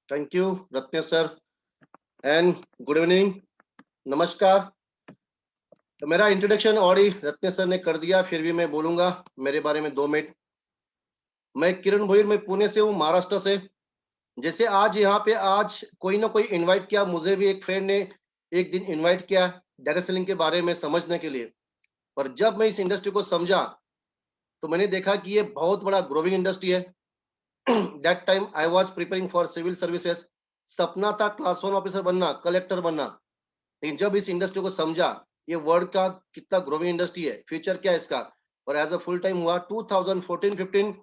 Thank you Ratnesh sir and good evening. नमस्कार। तो मेरा इंट्रोडक्शन और ही रत्नेश सर ने कर दिया, फिर भी मैं बोलूंगा मेरे बारे में 2 मिनट। मैं किरण भोईर, मैं पुणे से हूँ, महाराष्ट्र से। जैसे आज यहाँ पे आज कोई ना कोई इनवाइट किया, मुझे भी एक फ्रेंड ने एक दिन इनवाइट किया डायरेक्ट सेलिंग के बारे में समझने के लिए। पर जब मैं इस इंडस्ट्री को समझा तो मैंने देखा कि ये बहुत बड़ा ग्रोविंग इंडस्ट्री है। That time I was preparing for civil services. सपना था क्लास 1 ऑफिसर बनना, कलेक्टर बनना। लेकिन जब इस इंडस्ट्री को समझा, ये वर्ल्ड का कितना ग्रोविंग इंडस्ट्री है, फ्यूचर क्या है इसका, और एज अ फुल टाइम हुआ 2014-15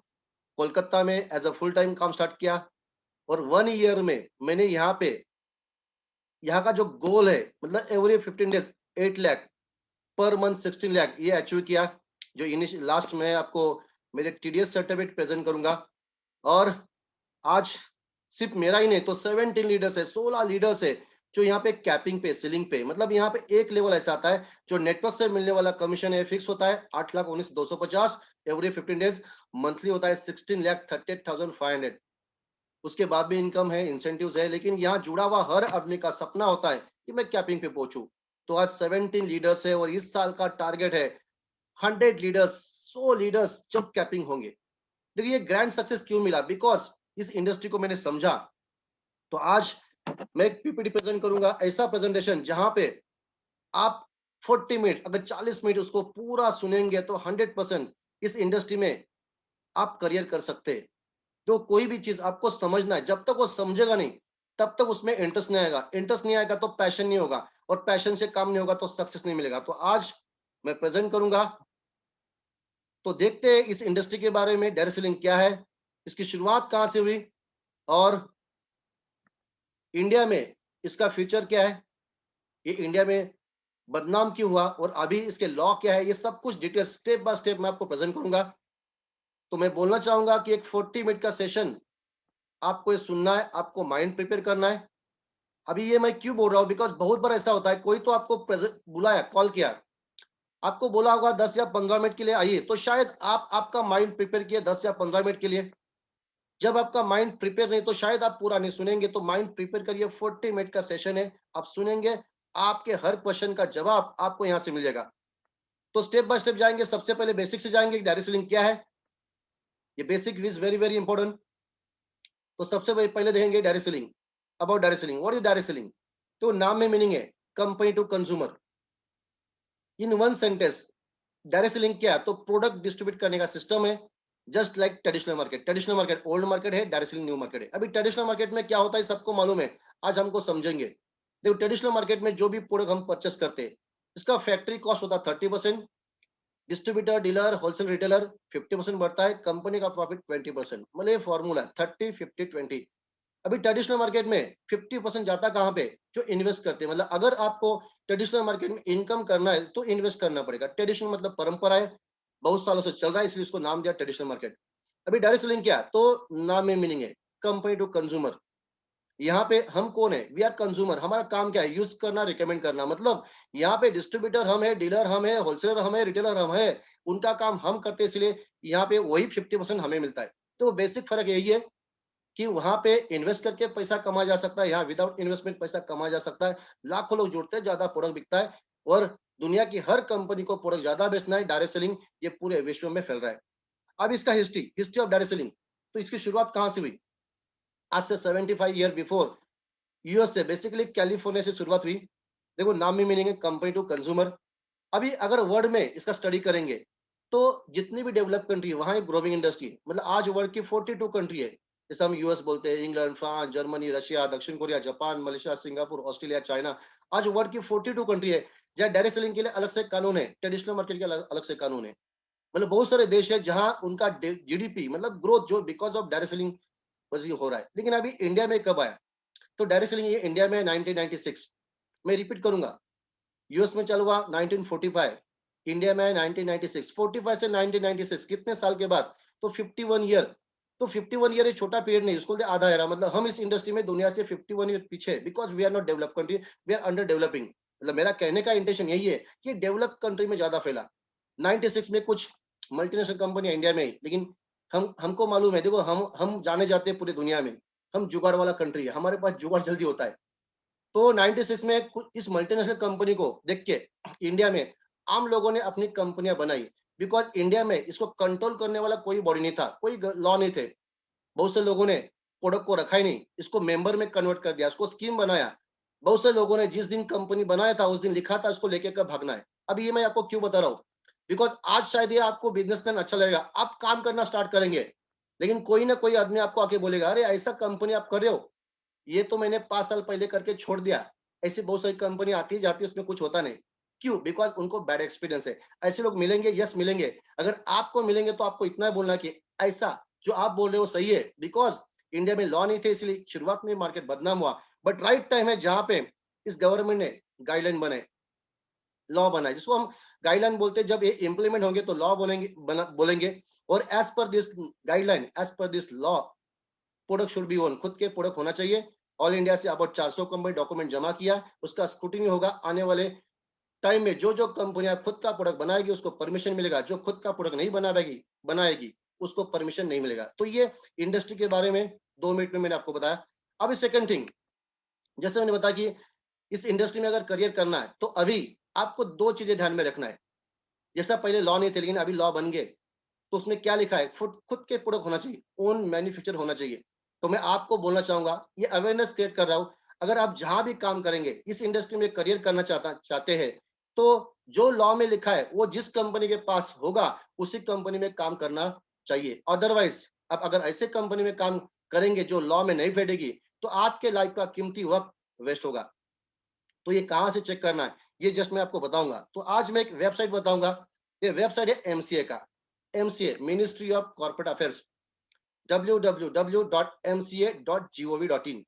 कोलकाता में एज अ फुल टाइम काम स्टार्ट किया। और 1 ईयर में मैंने यहाँ का जो गोल है, मतलब every 15 days 8 lakh, per month 16 lakh, ये अचीव किया। जो लास्ट में आपको मेरे टीडीएस सर्टिफिकेट प्रेजेंट करूंगा। और आज सिर्फ मेरा ही नहीं, तो 17 लीडर्स है, 16 लीडर्स है जो यहाँ पे कैपिंग पे, सीलिंग पे, मतलब यहाँ पे एक लेवल ऐसा आता है जो नेटवर्क से मिलने वाला कमीशन है, फिक्स होता है 8,19,250 एवरी 15 डेज। मंथली होता है 16,38,500। उसके बाद भी इनकम है, इंसेंटिव्स है, लेकिन यहाँ जुड़ा हुआ हर आदमी का सपना होता है कि मैं कैपिंग पे पहुंचू। तो आज 17 लीडर्स है और इस साल का टारगेट है 100 लीडर्स, 100 लीडर्स जब कैपिंग होंगे। देखिए ये ग्रैंड सक्सेस क्यों मिला, बिकॉज इस इंडस्ट्री को मैंने समझा। तो आज मैं एक पीपीटी प्रेजेंट करूंगा, ऐसा प्रेजेंटेशन जहां पे आप 40 मिनट, अगर 40 मिनट उसको पूरा सुनेंगे तो 100% इस इंडस्ट्री में आप करियर कर सकते हैं। तो कोई भी चीज आपको समझना है, जब तक वो समझेगा नहीं तब तक उसमें इंटरेस्ट नहीं आएगा, इंटरेस्ट नहीं आएगा तो पैशन नहीं होगा, और पैशन से काम नहीं होगा तो सक्सेस नहीं मिलेगा। तो आज मैं प्रेजेंट करूंगा। तो देखते हैं इस इंडस्ट्री के बारे में, डायरेक्ट सेलिंग क्या है, इसकी शुरुआत कहां से हुई, और इंडिया में इसका फ्यूचर क्या है, ये इंडिया में बदनाम क्यों हुआ, और अभी इसके लॉ क्या है, ये सब कुछ डिटेल स्टेप बाय स्टेप मैं आपको प्रेजेंट करूंगा। तो मैं बोलना चाहूंगा कि एक 40 मिनट का सेशन आपको ये सुनना है, आपको माइंड प्रिपेयर करना है। अभी ये मैं क्यों बोल रहा हूँ, बिकॉज बहुत बार ऐसा होता है, कोई तो आपको बुलाया, कॉल किया, आपको बोला होगा 10 या 15 मिनट के लिए आइए, तो शायद आप आपका माइंड प्रिपेयर किए 10 या 15 मिनट के लिए। जब आपका माइंड प्रिपेयर नहीं तो शायद आप पूरा नहीं सुनेंगे। तो माइंड प्रिपेयर करिए, 40 मिनट का सेशन है, आप सुनेंगे, आपके हर क्वेश्चन का जवाब आपको यहाँ से मिल जाएगा। तो स्टेप बाय स्टेप जाएंगे। सबसे पहले बेसिक से जाएंगे, डायरेक्ट सेलिंग क्या है, ये basic is very very important. तो सबसे पहले देखेंगे direct selling. About direct selling, what is direct selling? तो नाम में मीनिंग है company to consumer. In one sentence direct selling क्या है, तो प्रोडक्ट डिस्ट्रीब्यूट करने का सिस्टम है। Just like traditional market, traditional market old market है, डायरेक्ट सेलिंग न्यू मार्केट है। अभी ट्रेडिशनल मार्केट में क्या होता है सबको मालूम है, आज हमको समझेंगे। देखो ट्रेडिशनल मार्केट में जो भी प्रोडक्ट हम परचेस करते हैं, इसका फैक्ट्री कॉस्ट होता है 30%, डिस्ट्रीब्यूटर, डीलर, होलसेल रिटेलर 50% बढ़ता है, कंपनी का प्रॉफिट 20%। मतलब ये फॉर्मूला 30-50-20। अभी ट्रेडिशनल मार्केट में 50% जाता कहाँ पे, जो इन्वेस्ट करते हैं। मतलब अगर आपको ट्रेडिशनल मार्केट में इनकम करना है तो इन्वेस्ट करना पड़ेगा। ट्रेडिशनल मतलब परंपरा है, बहुत सालों से चल रहा है, इसलिए इसको नाम दिया ट्रेडिशनल मार्केट। अभी डायरेक्ट सेलिंग क्या है, तो नाम में मीनिंग है कंपनी टू कंज्यूमर। यहाँ पे हम कौन है, वी आर कंज्यूमर। हमारा काम क्या है, यूज करना, रिकमेंड करना। मतलब यहाँ पे डिस्ट्रीब्यूटर हम है, डीलर हम है, होलसेलर हम है, रिटेलर हम है, उनका काम हम करते हैं, इसलिए यहाँ पे वही 50% हमें मिलता है। तो बेसिक फर्क यही है कि वहां पे इन्वेस्ट करके पैसा कमाया जा सकता है, यहाँ विदाउट इन्वेस्टमेंट पैसा कमाया जा सकता है। लाखों लोग जुड़ते हैं, ज्यादा प्रोडक्ट बिकता है, और दुनिया की हर कंपनी को प्रोडक्ट ज्यादा बेचना है। डायरेक्ट सेलिंग ये पूरे विश्व में फैल रहा है। अब इसका हिस्ट्री ऑफ डायरेक्ट सेलिंग, तो इसकी शुरुआत कहां से हुई, आज से 75 ईयर बिफोर यूएस से, बेसिकली कैलिफोर्निया से शुरुआत हुई। देखो नाम में मीनिंग है कंपनी टू कंज्यूमर। अभी अगर वर्ल्ड में इसका स्टडी करेंगे तो जितनी भी डेवलप कंट्री है वहां एक ग्रोविंग इंडस्ट्री है। मतलब आज वर्ल्ड की 42 कंट्री है, जैसे हम यूएस बोलते हैं, इंग्लैंड, फ्रांस, जर्मनी, रशिया, दक्षिण Korea, Japan, Malaysia, Singapore, Australia, China. आज वर्ल्ड की 42 कंट्री है जहाँ डायरेक्ट सेलिंग के लिए अलग से कानून है, ट्रेडिशनल मार्केट के अलग से कानून है। मतलब बहुत सारे देश है जहां उनका जीडीपी, मतलब ग्रोथ, जो बिकॉज ऑफ डायरेक्ट सेलिंग वजह हो रहा है। लेकिन अभी इंडिया में कब आया, तो डायरेक्ट सेलिंग ये इंडिया में 1996, मैं रिपीट करूंगा, यूएस में चल हुआ 1945, इंडिया में 1996। 45 से 1996 कितने साल के बाद, तो 51 ईयर। तो 51 ईयर एक छोटा पीरियड नहीं, उसको आधा एरा। मतलब हम इस इंडस्ट्री में दुनिया से 51 ईयर पीछे, because we are not develop country, we are under developing. मतलब मेरा कहने का इंटेंशन यही है कि डेवलप कंट्री में ज्यादा फैला। 96 में कुछ मल्टीनेशनल कंपनी इंडिया में ही, लेकिन हमको मालूम है, देखो हम जाने जाते हैं पूरी दुनिया में। हम जुगाड़ वाला कंट्री है, हमारे पास जुगाड़ जल्दी होता है। तो 96 में इस मल्टीनेशनल कंपनी को देख के इंडिया में आम लोगों ने अपनी कंपनियां बनाई, बिकॉज इंडिया में इसको कंट्रोल करने वाला कोई बॉडी नहीं था, कोई लॉ नहीं थे। बहुत से लोगों ने प्रोडक्ट को रखा ही नहीं, इसको मेंबर में कन्वर्ट कर दिया, उसको स्कीम बनाया। बहुत से लोगों ने जिस दिन कंपनी बनाया था उस दिन लिखा था उसको लेके कब भागना है। अभी ये मैं आपको क्यों बता रहा हूँ, बिकॉज आज शायद ये आपको बिजनेसमैन अच्छा लगेगा, आप काम करना स्टार्ट करेंगे, लेकिन कोई ना कोई आदमी आपको आके बोलेगा अरे ऐसा कंपनी आप कर रहे हो, ये तो मैंने 5 साल पहले करके छोड़ दिया। ऐसी बहुत सारी कंपनी आती है जाती है, उसमें कुछ होता नहीं। क्यों? बिकॉज उनको बैड एक्सपीरियंस है। ऐसे लोग मिलेंगे, यस मिलेंगे। अगर आपको मिलेंगे तो आपको इतना बोलना कि ऐसा जो आप बोल रहे हो सही है, बिकॉज इंडिया में लॉ नहीं थे इसलिए शुरुआत में मार्केट बदनाम हुआ। बट राइट टाइम है जहां पे इस गवर्नमेंट ने गाइडलाइन बनाए, लॉ बनाए, जिसको हम गाइडलाइन बोलते हैं। जब ये इंप्लीमेंट होंगे तो लॉ बोलेंगे। और as per this guideline, as per this law, product should be own, खुद के प्रोडक्ट होना चाहिए। ऑल इंडिया से अबाउट 400 कंपनी डॉक्यूमेंट जमा किया, उसका स्क्रूटिनी होगा। आने वाले टाइम में जो जो कंपनियां खुद का प्रोडक्ट बनाएगी उसको परमिशन मिलेगा, जो खुद का प्रोडक्ट नहीं बनाएगी उसको परमिशन नहीं मिलेगा। तो ये इंडस्ट्री के बारे में 2 मिनट में मैंने आपको बताया। अभी सेकंड थिंग, जैसे मैंने बताया कि इस इंडस्ट्री में अगर करियर करना है तो अभी आपको 2 चीजें ध्यान में रखना है। जैसा पहले लॉ नहीं थे लेकिन अभी लॉ बन गए, तो उसमें क्या लिखा है, खुद के प्रोडक्ट होना चाहिए, ओन मैन्युफैक्चर होना चाहिए। तो मैं आपको बोलना चाहूंगा, ये अवेयरनेस क्रिएट कर रहा हूं, अगर आप जहां भी काम करेंगे, इस इंडस्ट्री में करियर करना चाहते हैं, तो जो लॉ में लिखा है वो जिस कंपनी के पास होगा उसी कंपनी में काम करना चाहिए। अदरवाइज आप अगर ऐसे कंपनी में काम करेंगे जो लॉ में नहीं बैठेगी, तो आपके लाइफ का कीमती वक्त वेस्ट होगा। तो ये कहां से चेक करना है, ये जस्ट मैं आपको बताऊंगा। तो आज मैं एक वेबसाइट बताऊंगा। ये वेबसाइट है एमसीए का, MCA ministry of corporate affairs, www.mca.gov.in।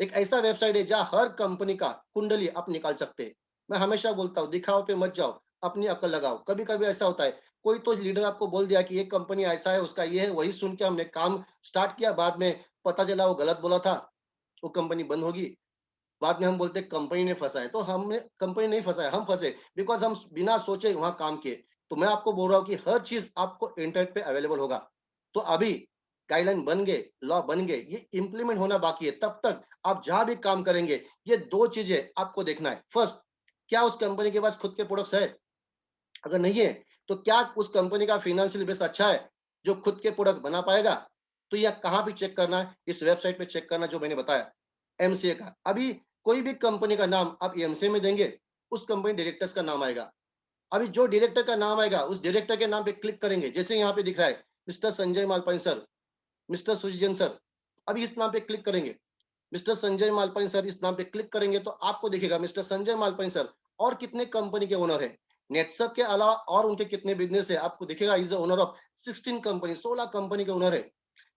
एक ऐसा वेबसाइट है जहां हर कंपनी का कुंडली आप निकाल सकते हैं। मैं हमेशा बोलता हूँ दिखाओ पे मत जाओ, अपनी अकल लगाओ। कभी कभी ऐसा होता है, कोई तो लीडर आपको बोल दिया कि ये कंपनी ऐसा है, उसका ये है, वही सुन के हमने काम स्टार्ट किया, बाद में पता चला वो गलत बोला था, वो कंपनी बंद होगी। बाद में हम बोलते कंपनी ने फंसा है, तो हमने कंपनी नहीं फंसा है, हम फंसे बिकॉज हम बिना सोचे वहां काम किए। तो मैं आपको बोल रहा हूँ कि हर चीज आपको इंटरनेट पे अवेलेबल होगा। तो अभी गाइडलाइन बन गए, लॉ बन गए, ये इंप्लीमेंट होना बाकी है। तब तक आप जहां भी काम करेंगे ये 2 चीजें आपको देखना है। फर्स्ट, क्या उस कंपनी के पास खुद के प्रोडक्ट्स है? अगर नहीं है तो क्या उस कंपनी का फाइनेंशियल बेस अच्छा है जो खुद के प्रोडक्ट बना पाएगा? तो यह कहाँ पे चेक करना है? इस वेबसाइट पे चेक करना जो मैंने बताया, एमसीए का। अभी कोई भी कंपनी का नाम आप एमसीए में देंगे, उस कंपनी डायरेक्टर्स का नाम आएगा। अभी जो डायरेक्टर का नाम आएगा उस डायरेक्टर के नाम पे क्लिक करेंगे, जैसे यहाँ पे दिख रहा है mister Sanjay Malpani sir, mister Sujan sir. अभी इस नाम पे क्लिक करेंगे, मिस्टर संजय मालपानी सर, इस नाम पे क्लिक करेंगे तो आपको दिखेगा मिस्टर संजय मालपानी सर और कितने कंपनी के ओनर है। नेटसप के अलावा और उनके कितने बिजनेस है आपको दिखेगा। Is owner of 16 company, 16 company के ओनर है।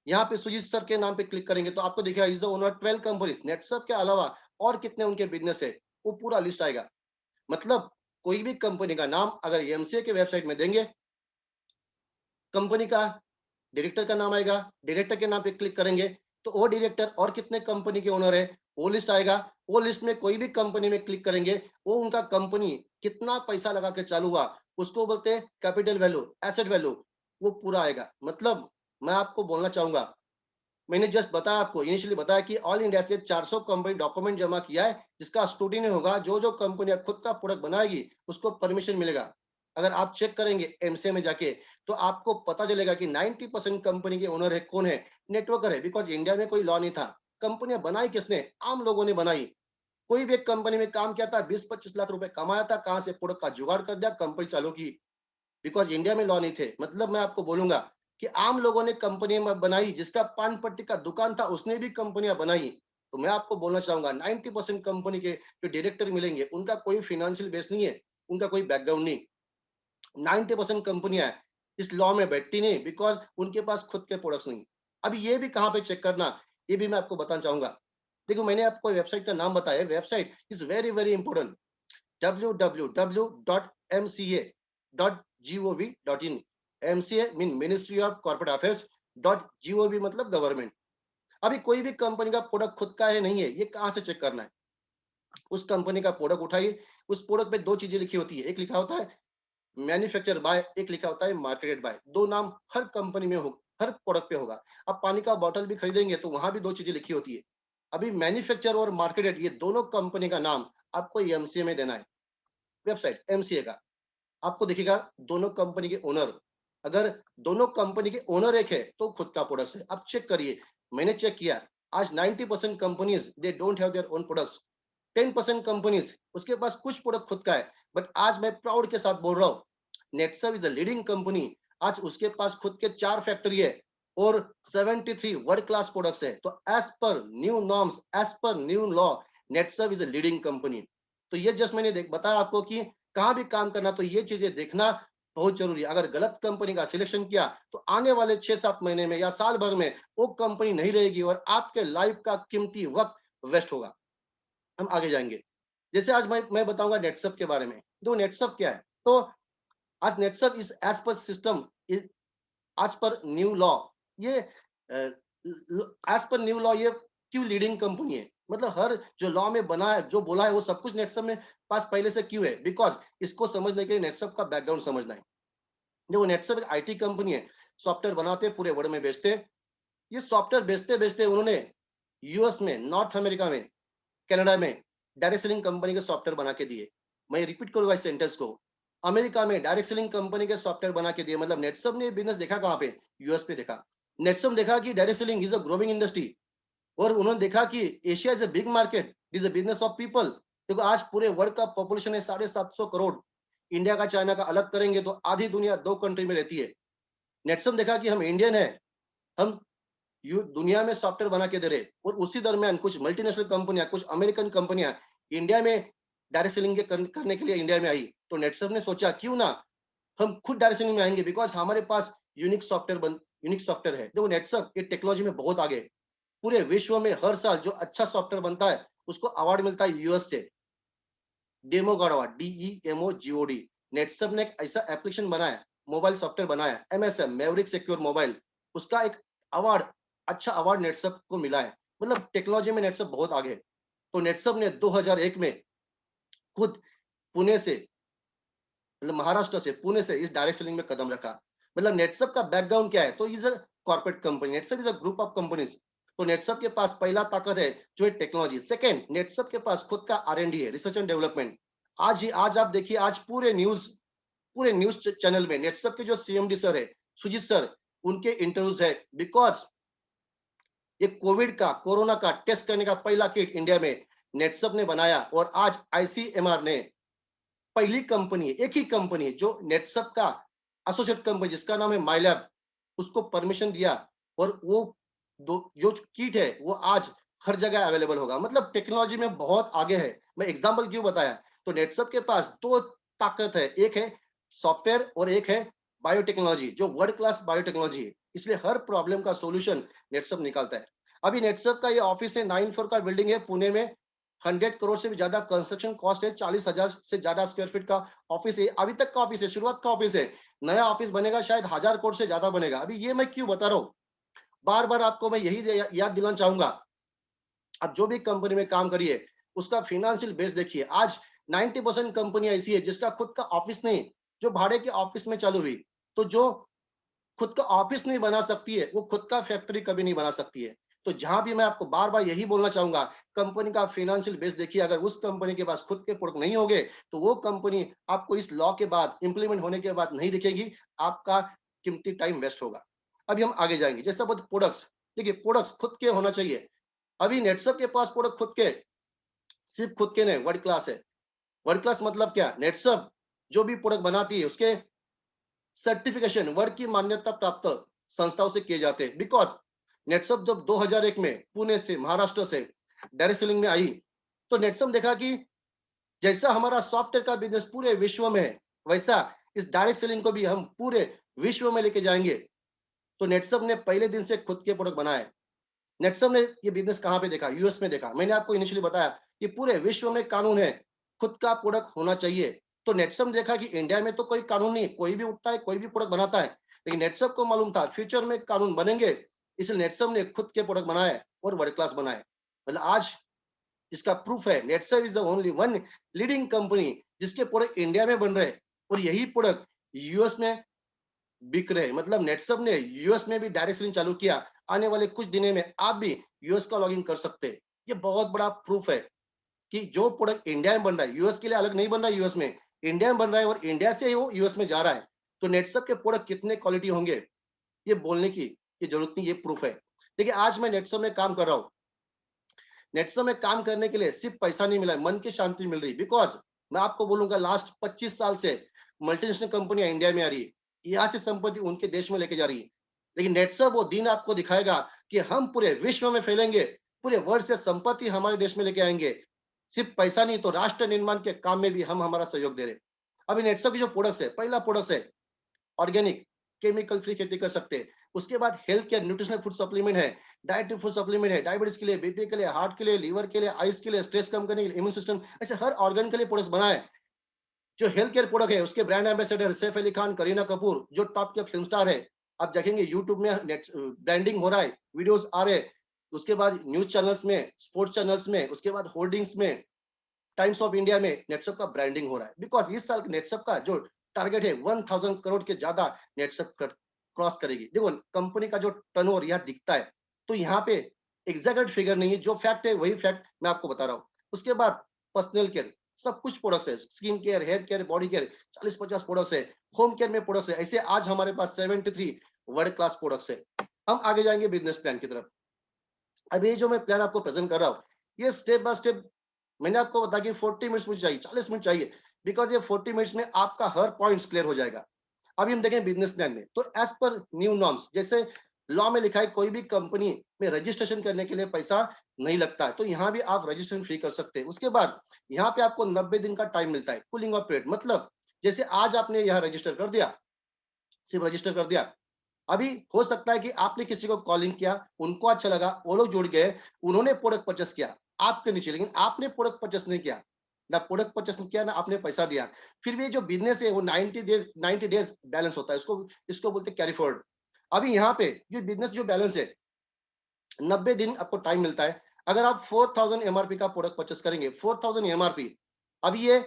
यहाँ पे सुजीत सर के नाम पे क्लिक करेंगे तो आपको दिखेगा इज ओनर 12 कंपनी। नेटसप के अलावा और कितने उनके बिजनेस है वो पूरा लिस्ट आएगा। मतलब कोई भी कंपनी का नाम अगर एमसीए के वेबसाइट में देंगे, कंपनी का डायरेक्टर का नाम आएगा, डायरेक्टर के नाम पे क्लिक करेंगे तो वो डायरेक्टर और कितने कंपनी के ओनर है वो लिस्ट आएगा। वो लिस्ट में कोई भी कंपनी में क्लिक करेंगे, वो उनका कंपनी कितना पैसा लगा के चालू हुआ, उसको बोलते हैं कैपिटल वैल्यू, एसेट वैल्यू, वो पूरा आएगा। मतलब मैं आपको बोलना चाहूंगा, मैंने जस्ट बताया, आपको इनिशियली बताया कि ऑल इंडिया से 400 कंपनी डॉक्यूमेंट जमा किया है, जिसका स्क्रूटिनी होगा। जो जो कंपनी खुद का प्रोडक्ट बनाएगी उसको परमिशन मिलेगा। अगर आप चेक करेंगे एमसीए में जाके तो आपको पता चलेगा कि 90% कंपनी के ओनर है कौन है, नेटवर्कर है। बिकॉज इंडिया में कोई लॉ नहीं था, कंपनियां बनाई किसने? आम लोगों ने बनाई। कोई भी एक कंपनी में काम किया था, 20-25 लाख रुपए कमाया था, कहां से प्रोडक्ट का जुगाड़ कर दिया, कंपनी चालू की। बिकॉज इंडिया में लॉ नहीं थे। मतलब मैं आपको बोलूंगा कि आम लोगों ने कंपनी बनाई, जिसका पान पट्टी का दुकान था उसने भी कंपनियां बनाई। तो मैं आपको बोलना चाहूंगा 90% कंपनी के जो डायरेक्टर मिलेंगे उनका कोई फाइनेंशियल बेस नहीं है, उनका कोई बैकग्राउंड नहीं। 90% कंपनियां इस लॉ में बैठती नहीं बिकॉज उनके पास खुद के प्रोडक्ट्स नहीं। अभी ये भी कहाँ पे चेक करना, ये भी मैं आपको बताना चाहूंगा। देखो मैंने आपको वेबसाइट का नाम बताया, website is very very important, www.mca.gov.in। MCA mean ministry of corporate affairs, .gov मतलब गवर्नमेंट। अभी कोई भी कंपनी का प्रोडक्ट खुद का है नहीं है, ये कहां से चेक करना है? उस कंपनी का प्रोडक्ट उठाइए, उस प्रोडक्ट पे 2 चीजें लिखी होती है, एक लिखा होता है मैन्युफैक्चर बाय, एक लिखा होता है मार्केटेड बाय। दो नाम हर कंपनी में हो, हर प्रोडक्ट पे होगा। अब पानी का बॉटल भी खरीदेंगे तो वहां भी दो चीजें लिखी होती है। अभी मैन्युफैक्चर और मार्केटेड, ये दोनों कंपनी का नाम आपको एमसीए में देना है। वेबसाइट एमसीए का आपको दिखेगा, दोनों कंपनी के ओनर, अगर दोनों कंपनी के ओनर एक है तो खुद का प्रोडक्ट है। अब चेक करिए, मैंने चेक किया, आज 90% companies they don't have their own products. 10% companies उसके पास कुछ प्रोडक्ट खुद का है। बट आज मैं प्राउड के साथ बोल रहा हूँ, नेटसर्व इज अ लीडिंग कंपनी। आज उसके पास खुद के 4 फैक्ट्री है और 73 वर्ल्ड क्लास प्रोडक्ट्स है। तो as per new norms, as per new law, Netserv is a leading company. तो ये जस्ट मैंने बताया आपको कि कहाँ भी काम करना तो ये चीजें देखना बहुत जरूरी है। अगर गलत कंपनी का सिलेक्शन किया तो आने वाले 6-7 महीने में या साल भर में वो कंपनी नहीं रहेगी और आपके लाइफ का कीमती वक्त वेस्ट होगा। हम आगे जाएंगे। जैसे आज मैं बताऊंगा नेटसर्व के बारे में। तो नेटसर्व क्या है, तो आज नेटसर्व इज एज पर सिस्टम, आज पर न्यू लॉ, ये एज पर न्यू लॉ, ये क्यों लीडिंग कंपनी है, मतलब हर जो लॉ में बना है, जो बोला है वो सब कुछ नेटसर्व में पास पहले से क्यों है, बिकॉज इसको समझने के लिए नेटसर्व का बैकग्राउंड समझना है। देखो नेटसर्व एक आईटी कंपनी है, सॉफ्टवेयर बनाते हैं, पूरे वर्ल्ड में बेचते हैं। ये सॉफ्टवेयर बेचते बेचते उन्होंने यूएस में, नॉर्थ अमेरिका में, कनाडा में डायरेक्ट सेलिंग कंपनी के सॉफ्टवेयर बना के दिए। मैं रिपीट करूंगा इस सेंटेंस को, अमेरिका में डायरेक्ट सेलिंग कंपनी के सॉफ्टवेयर बना के दिए। मतलब नेटसर्व ने बिजनेस देखा कहां पे, यूएस पे देखा। नेटसर्व देखा कि direct selling is a growing industry, और उन्होंने देखा कि Asia is a big market, is a business of people. देखो आज पूरे वर्ल्ड का पॉपुलेशन है 750 करोड़, इंडिया का चाइना का अलग करेंगे तो आधी दुनिया 2 कंट्री में रहती है। नेटसर्व देखा कि हम इंडियन है, हम दुनिया में सॉफ्टवेयर बना के दे रहे, और उसी दरमियान कुछ मल्टीनेशनल कंपनियां, कुछ अमेरिकन कंपनियां इंडिया में डायरेक्ट सेलिंग करने के लिए इंडिया में आई। तो नेटसर्व ने सोचा क्यों ना हम खुद डायरेक्ट सेलिंग में आएंगे, बिकॉज हमारे पास यूनिक सॉफ्टवेयर है। देखो नेटसर्व ये टेक्नोलॉजी में बहुत आगे, पूरे विश्व में हर साल जो अच्छा सॉफ्टवेयर बनता है उसको अवार्ड मिलता है यूएस से, डेमो गार्ड अवार्ड, DEMOGOD। नेटसर्व ने एक ऐसा एप्लीकेशन बनाया, मोबाइल सॉफ्टवेयर बनाया, MSM मैवरिक सिक्योर मोबाइल, उसका एक अवार्ड, अच्छा अवार्ड नेटसर्व को मिला है। मतलब टेक्नोलॉजी में नेटसर्व बहुत आगे। तो नेटसर्व ने 2001 में खुद पुणे से, मतलब महाराष्ट्र से, पुणे से इस डायरेक्ट सेलिंग में कदम रखा। मतलब नेटसर्व का बैकग्राउंड क्या है, तो is a corporate company, Netserv is a group of companies. तो नेटसर्व के पास पहला ताकत है जो है टेक्नोलॉजी। सेकंड, नेटसर्व के पास खुद का R&D है, रिसर्च एंड डेवलपमेंट। आज आप देखिए, आज पूरे न्यूज चैनल में नेटसर्व के जो CMD सर है, सुजीत सर, उनके इंटरव्यूज है। बिकॉज ये कोरोना का टेस्ट करने का पहला किट इंडिया में नेटसर्व ने बनाया, और आज ICMR ने पहली कंपनी, एक ही कंपनी जो नेटसर्व का एसोसिएट कंपनी जिसका नाम है माइलैब, उसको परमिशन दिया, और वो जो किट है वो आज हर जगह अवेलेबल होगा। मतलब टेक्नोलॉजी में बहुत आगे है। मैं एग्जांपल क्यों बताया, तो नेटसर्व के पास दो ताकत है, एक है सॉफ्टवेयर और एक है बायोटेक्नोलॉजी, जो वर्ल्ड क्लास बायोटेक्नोलॉजी है। इसलिए हर प्रॉब्लम का सोल्यूशन नेटसर्व निकालता है। अभी नेटसर्व का ये ऑफिस है, 9 फ्लोर का बिल्डिंग है पुणे में, 100 करोड़ से भी ज्यादा कंस्ट्रक्शन कॉस्ट है, 40,000 से ज्यादा स्क्वायर फीट का ऑफिस है। अभी तक का ऑफिस है, शुरुआत का ऑफिस है। नया ऑफिस बनेगा शायद 1000 करोड़ से ज्यादा बनेगा। अभी ये मैं क्यों बता रहा हूँ, बार बार आपको मैं यही याद दिलाना चाहूंगा, आप जो भी कंपनी में काम करिए उसका फाइनेंशियल बेस देखिए। आज 90% कंपनी ऐसी है जिसका खुद का ऑफिस नहीं, जो भाड़े के ऑफिस में चालू हुई। तो जो खुद का ऑफिस नहीं बना सकती है वो खुद का फैक्ट्री कभी नहीं बना सकती है। तो जहां भी मैं आपको बार बार यही बोलना चाहूंगा, कंपनी का फाइनेंशियल बेस देखिए। अगर उस कंपनी के पास खुद के प्रोडक्ट नहीं होंगे तो वो कंपनी आपको इस लॉ के बाद, इंप्लीमेंट होने के बाद नहीं दिखेगी, आपका कीमती टाइम वेस्ट होगा। अभी हम आगे जाएंगे। जैसे बहुत प्रोडक्ट्स, देखिए प्रोडक्ट्स खुद के होना चाहिए। अभी नेटसर्व के पास प्रोडक्ट खुद के, सिर्फ खुद के नहीं, वर्ल्ड क्लास है। वर्ल्ड क्लास मतलब क्या, नेटसर्व जो भी प्रोडक्ट बनाती है उसके सर्टिफिकेशन वर्ल्ड की मान्यता प्राप्त संस्थाओं से किए जाते हैं। बिकॉज नेटसर्व जब 2001 में पुणे से, महाराष्ट्र से डायरेक्ट सेलिंग में आई, तो नेटसर्व देखा कि जैसा हमारा सॉफ्टवेयर का बिजनेस पूरे विश्व में है, वैसा इस डायरेक्ट सेलिंग को भी हम पूरे विश्व में लेके जाएंगे। तो नेटसर्व ने पहले दिन से खुद के प्रोडक्ट बनाए। नेटसर्व ने ये बिजनेस कहां पे देखा, यूएस में देखा। मैंने आपको इनिशियली बताया कि पूरे विश्व में कानून है खुद का प्रोडक्ट होना चाहिए। तो नेटसर्व ने देखा कि इंडिया में तो कोई कानून नहीं, कोई भी उठता है, कोई भी प्रोडक्ट बनाता है, लेकिन नेटसर्व को मालूम था फ्यूचर में कानून बनेंगे, इसलिए नेटसर्व ने खुद के प्रोडक्ट बनाए और वर्ल्ड क्लास बनाए। मतलब आज इसका प्रूफ है, Netserv is the only one leading company जिसके प्रोडक्ट इंडिया में बन रहे, और यही प्रोडक्ट यूएस में बिक रहे हैं। मतलब नेटसब ने यूएस में भी डायरेक्ट सेलिंग चालू किया। आने वाले कुछ दिनों में आप भी यूएस का लॉगिन कर सकते हैं। ये बहुत बड़ा प्रूफ है कि जो प्रोडक्ट इंडिया में बन रहा है, यूएस के लिए अलग नहीं बन रहा है, यूएस में इंडिया में बन रहा है और इंडिया से ही वो यूएस में जा रहा है। तो नेटसब के प्रोडक्ट कितने क्वालिटी होंगे, ये बोलने की ये जरूरत नहीं, ये प्रूफ है। देखिए आज मैं नेटसब में काम कर रहा हूँ। नेटसब में काम करने के लिए सिर्फ पैसा नहीं मिला है, मन की शांति मिल रही। बिकॉज मैं आपको बोलूंगा लास्ट 25 साल से मल्टीनेशनल कंपनियां इंडिया में आ रही है, यहाँ से संपत्ति उनके देश में लेके जा रही है। लेकिन नेटसब वो दिन आपको दिखाएगा कि हम पूरे विश्व में फैलेंगे, पूरे वर्ल्ड से संपत्ति हमारे देश में लेके आएंगे। सिर्फ पैसा नहीं तो राष्ट्र निर्माण के काम में भी हम हमारा सहयोग दे रहे। अभी नेटसब की जो प्रोडक्ट्स है, पहला प्रोडक्ट है ऑर्गेनिक केमिकल फ्री खेती कर सकते हैं। उसके बाद health care nutritional food supplement है, डाइटरी फूड सप्लीमेंट है, डायबिटीज के लिए, बीपी के लिए, हार्ट के लिए, लीवर के लिए, आइस के लिए, स्ट्रेस कम करने के लिए, इम्यून सिस्टम, ऐसे हर ऑर्गन के लिए प्रोडक्ट्स बनाए। जो हेल्थ केयर प्रोडक्ट है उसके ब्रांड एम्बेसडर सैफ अली खान, करीना कपूर जो टॉप के फिल्म स्टार है। आप देखेंगे यूट्यूब में ब्रांडिंग हो रहा है, वीडियोस आ रहे हैं। उसके बाद न्यूज चैनल्स में, स्पोर्ट्स चैनल्स में, उसके बाद होर्डिंग्स में, टाइम्स ऑफ इंडिया में नेटसब का ब्रांडिंग हो रहा है। बिकॉज इस साल नेटसब का जो टारगेट है 1000 करोड़ के ज्यादा नेटसब क्रॉस करेगी। देखो कंपनी का जो टर्नओवर यहाँ दिखता है, तो यहाँ पे एग्जैक्ट फिगर नहीं है, जो फैक्ट है वही फैक्ट मैं आपको बता रहा हूँ। उसके बाद पर्सनल केयर सब कुछ प्रोडक्ट्स है, skin care, hair care, body care, 40-50 products है। होम केयर में प्रोडक्ट्स है। ऐसे आज हमारे पास 73 वर्ल्ड क्लास प्रोडक्ट्स है। हम आगे जाएंगे बिजनेस प्लान की तरफ। अब ये जो मैं प्लान आपको प्रेजेंट कर रहा हूँ, ये स्टेप बाय स्टेप मैंने आपको बताया कि 40 मिनट्स मुझे चाहिए, 40 मिनट चाहिए। बिकॉज ये 40 मिनट्स में आपका हर पॉइंट्स क्लियर हो जाएगा। अभी हम देखें बिजनेस प्लान में, तो एज पर न्यू नॉर्म्स, जैसे लॉ में लिखा है कोई भी कंपनी में रजिस्ट्रेशन करने के लिए पैसा नहीं लगता है, तो यहाँ भी आप रजिस्ट्रेशन फ्री कर सकते हैं। उसके बाद यहाँ पे आपको 90 दिन का टाइम मिलता है कूलिंग ऑफ पीरियड। मतलब जैसे आज आपने यहाँ रजिस्टर कर दिया, सिर्फ रजिस्टर कर दिया, अभी हो सकता है कि आपने किसी को कॉलिंग किया, उनको अच्छा लगा, वो लोग जुड़ गए, उन्होंने प्रोडक्ट परचेस किया आपके नीचे, लेकिन आपने प्रोडक्ट परचेस नहीं किया, ना प्रोडक्ट परचेस किया ना आपने पैसा दिया। फिर भी जो बिजनेस है वो 90 डेज बैलेंस होता है, इसको इसको बोलते हैं कैरी फॉरवर्ड। अभी यहाँ पे ये बिजनेस जो बैलेंस है 90 दिन आपको टाइम मिलता है। अगर आप 4000 एमआरपी का प्रोडक्ट परचेस करेंगे, 4000 एमआरपी, अभी ये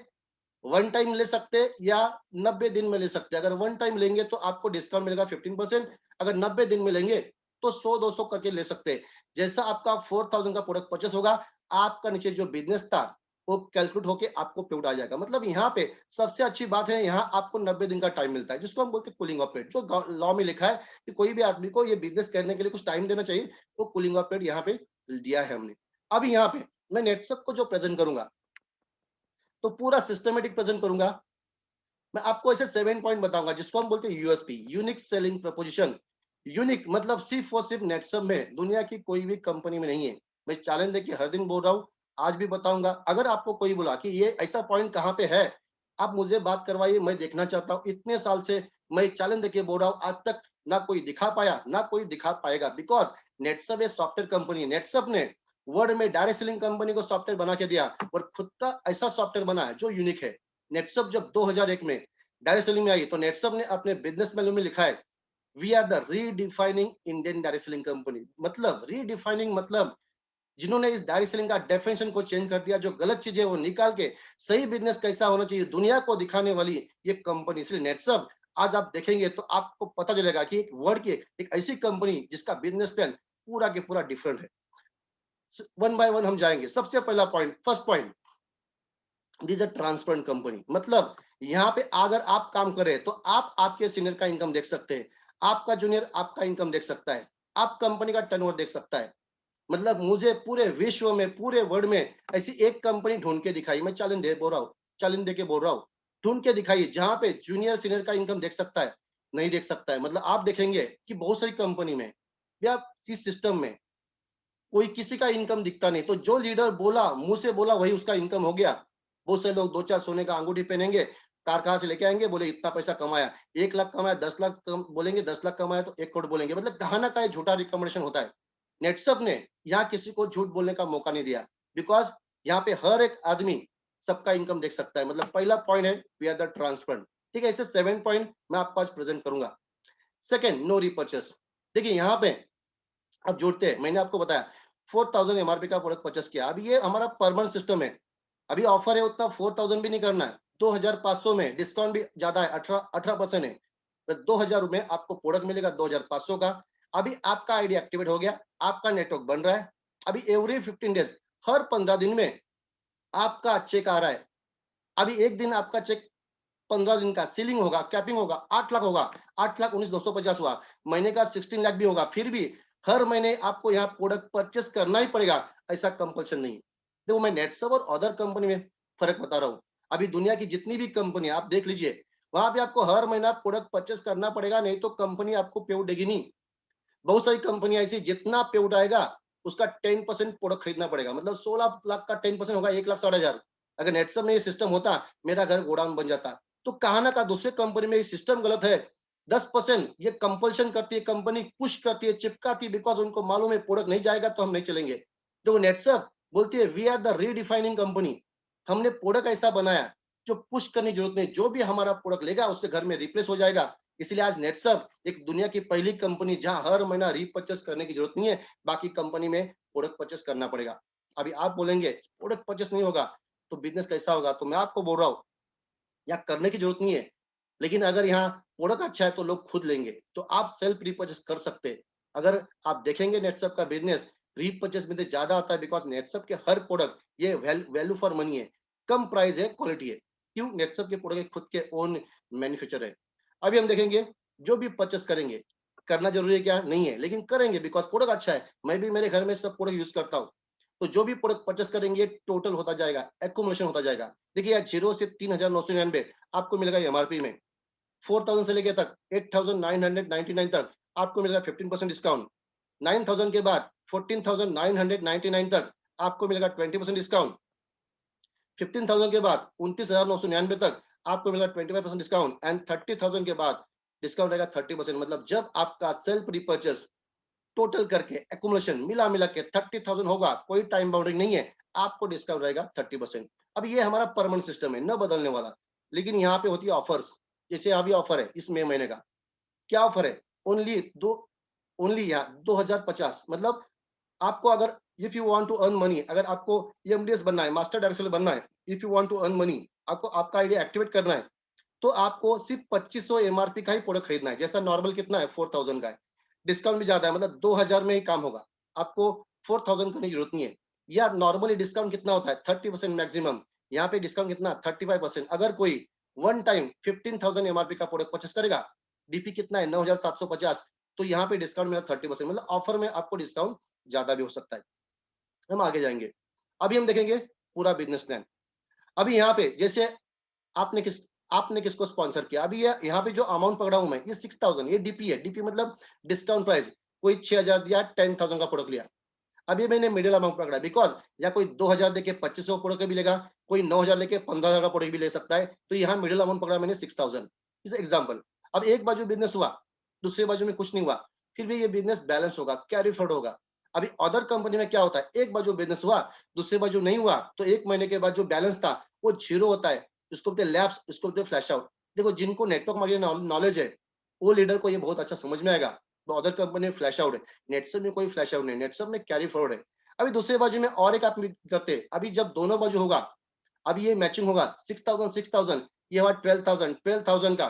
वन टाइम ले सकते या 90 दिन में ले सकते। अगर वन टाइम लेंगे तो आपको डिस्काउंट मिलेगा 15%, अगर 90 दिन में लेंगे तो 100-200 करके ले सकते हैं। जैसा आपका 4000 का प्रोडक्ट परचेस होगा, आपका नीचे जो बिजनेस था वो कैलकुलेट होके आपको पेड आ जाएगा। मतलब यहाँ पे सबसे अच्छी बात है, यहाँ आपको 90 दिन का टाइम मिलता है, जिसको हम बोलते हैं कूलिंग ऑफ पीरियड। जो लॉ में लिखा है कि कोई भी आदमी को ये बिजनेस करने के लिए कुछ टाइम देना चाहिए, वो कूलिंग ऑफ पीरियड यहाँ पे दिया है हमने। अभी यहाँ पे मैं नेटसब को जो प्रेजेंट करूंगा, तो पूरा सिस्टमेटिक प्रेजेंट करूंगा। मैं आपको ऐसे 7 पॉइंट बताऊंगा जिसको हम बोलते हैं USP, unique selling preposition. Unique मतलब सिर्फ और सिर्फ नेटसब में, दुनिया की कोई भी कंपनी में नहीं है। मैं चैलेंज देके हर दिन बोल रहा हूँ, आज भी बताऊंगा। अगर आपको कोई बोला कि ये ऐसा पॉइंट कहाँ पे है, आप मुझे बात करवाइए, मैं देखना चाहता हूँ। इतने साल से मैं चैलेंज देके बोल रहा हूँ, आज तक ना कोई दिखा पाया ना कोई दिखा पाएगा। बिकॉज नेटसब एक सॉफ्टवेयर कंपनी, नेटसब ने वर्ल्ड में डायरेक्ट सेलिंग कंपनी को सॉफ्टवेयर बना के दिया और खुद का ऐसा सॉफ्टवेयर बना है जो यूनिक है। नेटसब जब 2001 में डायरेक्ट सेलिंग में आई, तो नेटसब ने अपने बिजनेस मैनुअल में लिखा है, we are the redefining Indian direct selling company. मतलब रीडिफाइनिंग मतलब जिन्होंने इस डायरेक्ट सेलिंग का डेफिनेशन को चेंज कर दिया, जो गलत चीजें वो निकाल के सही बिजनेस कैसा होना चाहिए दुनिया को दिखाने वाली ये कंपनी। इसलिए नेटसब आज आप देखेंगे तो आपको पता चलेगा कि एक वर्ड की एक ऐसी कंपनी जिसका बिजनेस प्लान पूरा के पूरा डिफरेंट है। वन बाय वन हम जाएंगे। सबसे पहला point, first point, this a transparent company. मतलब यहाँ पे अगर आप काम करें तो आप आपके सीनियर का इनकम देख सकते हैं, आपका जूनियर आपका इनकम देख सकता है, आप कंपनी का टर्नओवर देख सकता है। मतलब मुझे पूरे विश्व में, पूरे वर्ल्ड में ऐसी एक कंपनी ढूंढ के दिखाई, मैं चैलेंज दे बोल रहा हूँ, चैलेंज दे के बोल रहा हूँ, ढूंढ के दिखाइए जहां पे जूनियर सीनियर का इनकम देख सकता है, नहीं देख सकता है। मतलब आप देखेंगे कि बहुत सारी कंपनी में या इस सिस्टम में कोई किसी का इनकम दिखता नहीं। तो जो लीडर बोला, मुंह से बोला, वही उसका इनकम हो गया। बहुत से लोग 2-4 सोने का अंगूठी पहनेंगे, कार कहां से लेके आएंगे, बोले इतना पैसा कमाया, 1 लाख कमाया, 10 लाख बोलेंगे, 10 लाख कमाया तो 1 करोड़ बोलेंगे। मतलब कहां ना कहीं झूठा रिकमेंडेशन होता है। नेटसब ने यहाँ किसी को झूठ बोलने का मौका नहीं दिया। बिकॉज यहाँ पे हर एक आदमी सबका इनकम देख सकता है। मतलब पहला पॉइंट है, वी आर द ट्रांसपेरेंट। ठीक है, ऐसे 7 पॉइंट मैं आपको आज प्रेजेंट करूंगा। Second, no repurchase. देखिए यहाँ पे अब जोड़ते हैं, मैंने आपको बताया 4000 एमआरपी का प्रोडक्ट परचेस किया। अभी ये हमारा परमानेंट सिस्टम है, अभी ऑफर है उतना 4000 भी नहीं करना है, 2500 में डिस्काउंट भी ज्यादा है, 18% है। 2000 में आपको प्रोडक्ट मिलेगा 2500 का। अभी आपका आईडी एक्टिवेट हो गया, आपका नेटवर्क बन रहा है। अभी एवरी 15 डेज, हर 15 दिन में आपका चेक आ रहा है। अभी एक दिन आपका चेक 15 दिन का सीलिंग होगा, कैपिंग होगा, 8 लाख होगा, 8,19,250 हुआ, महीने का 16 लाख भी होगा, फिर भी हर महीने आपको यहाँ प्रोडक्ट परचेस करना ही पड़ेगा, ऐसा कंपल्शन नहीं। देखो मैं नेटसर्व और अदर कंपनी में फर्क बता रहा हूँ। अभी दुनिया की जितनी भी कंपनी आप देख लीजिए, वहां पे आपको हर महीना प्रोडक्ट परचेस करना पड़ेगा, नहीं तो कंपनी आपको पेआउट देगी नहीं। बहुत सारी कंपनी ऐसी जितना पेआउट आएगा उसका 10% प्रोडक्ट खरीदना पड़ेगा, मतलब 16 लाख का 10% होगा 1,60,000। अगर नेटसर्व में ये सिस्टम होता, मेरा घर गोडाउन बन जाता। तो कहा ना कहा दूसरे कंपनी में ये सिस्टम गलत है। 10% ये कंपल्शन करती है, कंपनी पुश करती है, चिपकाती है, बिकॉज उनको मालूम है प्रोडक्ट नहीं जाएगा तो हम नहीं चलेंगे। तो नेटसर्व बोलती है we are the redefining company. हमने प्रोडक्ट ऐसा बनाया जो पुश करने की जरूरत नहीं, जो भी हमारा प्रोडक्ट लेगा उसके घर में रिप्लेस हो जाएगा। इसलिए आज नेटसर्व एक दुनिया की पहली कंपनी जहां हर महीना रीपर्चेस करने की जरूरत नहीं है, बाकी कंपनी में प्रोडक्ट परचेस करना पड़ेगा। अभी आप बोलेंगे प्रोडक्ट परचेस नहीं होगा तो बिजनेस कैसा होगा, तो मैं आपको बोल रहा हूँ यहाँ करने की जरूरत नहीं है, लेकिन अगर यहाँ प्रोडक्ट अच्छा है तो लोग खुद लेंगे, तो आप सेल्फ रीपर्चेस कर सकते हैं। अगर आप देखेंगे नेटसर्व का बिजनेस रीपर्चेस में ज्यादा आता है, बिकॉज नेटसर्व के हर प्रोडक्ट ये वैल्यू फॉर मनी है, कम प्राइस है, क्वालिटी है। क्यों? नेटसर्व के प्रोडक्ट खुद के ओन मैन्युफैक्चर है। अभी हम देखेंगे जो भी परचेस करेंगे, करना जरूरी है क्या? नहीं है, लेकिन करेंगे बिकॉज प्रोडक्ट अच्छा है। मैं भी मेरे घर में सब प्रोडक्ट यूज करता हूँ, तो जो भी प्रोडक्ट परचेस करेंगे टोटल होता जाएगा, एक्यूमुलेशन होता जाएगा। देखिए 0 से 3,999 आपको मिलेगा एमआरपी में, 4,000 से लेके तक 8,999 तक आपको मिलेगा 15% डिस्काउंट। 9,000 के बाद 14,999 तक आपको मिलेगा 20% डिस्काउंट। 15,000 के बाद 29,999 तक आपको मिलेगा 25% डिस्काउंट, एंड 30,000 के बाद डिस्काउंट रहेगा 30%। मतलब जब आपका सेल्फ रिपर्चेस टोटल करके एक्यूमुलेशन मिला मिला के 30,000 होगा, कोई टाइम बाउंडिंग नहीं है, आपको डिस्काउंट रहेगा 30%। अब ये हमारा परमानेंट सिस्टम है, न बदलने वाला। लेकिन यहाँ पे होती है ऑफर्स, जैसे अभी ऑफर है इस मई महीने का। क्या ऑफर है? ओनली ओनली यहाँ 2050, मतलब आपको अगर if you want to earn money, अगर आपको एमडीएस बनना है, मास्टर डायरेक्टर बनना है, if you want to earn money, आपको आपका आइडिया एक्टिवेट करना है, तो आपको सिर्फ 2500 एमआरपी का ही प्रोडक्ट खरीदना है। जैसा नॉर्मल कितना है 4,000 का है, डिस्काउंट भी ज्यादा है, मतलब 2,000 में ही काम होगा, आपको 4,000 करने की जरूरत नहीं है। या नॉर्मली डिस्काउंट कितना होता है? 30% मैक्सिमम। यहाँ पे डिस्काउंट कितना? 35%। अगर कोई वन टाइम 15,000 एमआरपी का प्रोडक्ट परचेस करेगा, डीपी कितना है 9,750, तो यहाँ पे डिस्काउंट मिला 30%, मतलब ऑफर में आपको डिस्काउंट ज्यादा भी हो सकता है। हम आगे जाएंगे। अभी हम देखेंगे पूरा बिजनेस प्लान। अभी यहाँ पे जैसे आपने किस आपने किसको स्पॉन्सर किया, अभी ये यहाँ पे जो अमाउंट पकड़ा हूं मैं, ये 6,000, ये डीपी है। डीपी मतलब डिस्काउंट प्राइस। कोई 6,000 दिया, 10,000 का प्रोडक्ट लिया। अभी मैंने मिडिल अमाउंट पकड़ा, बिकॉज या कोई 2,000 देके 2,500 प्रोडक्ट भी लेगा, कोई 9,000 लेके 15,000 का प्रोडक्ट भी ले सकता है। तो यहाँ मिडिल अमाउंट पकड़ा मैंने 6,000, इस एग्जाम्पल। अब एक बाजू बिजनेस हुआ, दूसरी बाजू में कुछ नहीं हुआ, फिर भी ये बिजनेस बैलेंस होगा, कैरी फॉरवर्ड होगा। अभी अदर कंपनी में क्या होता है, एक बाजू बिजनेस हुआ, दूसरी बाजू नहीं हुआ, तो एक महीने के बाद जो बैलेंस था वो जीरो होता है। इसको बोलते हैं लैप्स, इसको बोलते हैं फ्लैश आउट। देखो जिनको नेटवर्क मार्केटिंग नॉलेज है, वो लीडर को ये बहुत अच्छा समझ में आएगा। तो अदर कंपनी में फ्लैश आउट है, नेटसर्व में कोई फ्लैश आउट नहीं, नेटसर्व में कैरी फॉरवर्ड है। अभी दूसरे बाजू में और एक आप करते, अभी जब दोनों बाजू होगा, अभी ये मैचिंग होगा 6,000 6,000, ये हुआ 12,000, 12,000 का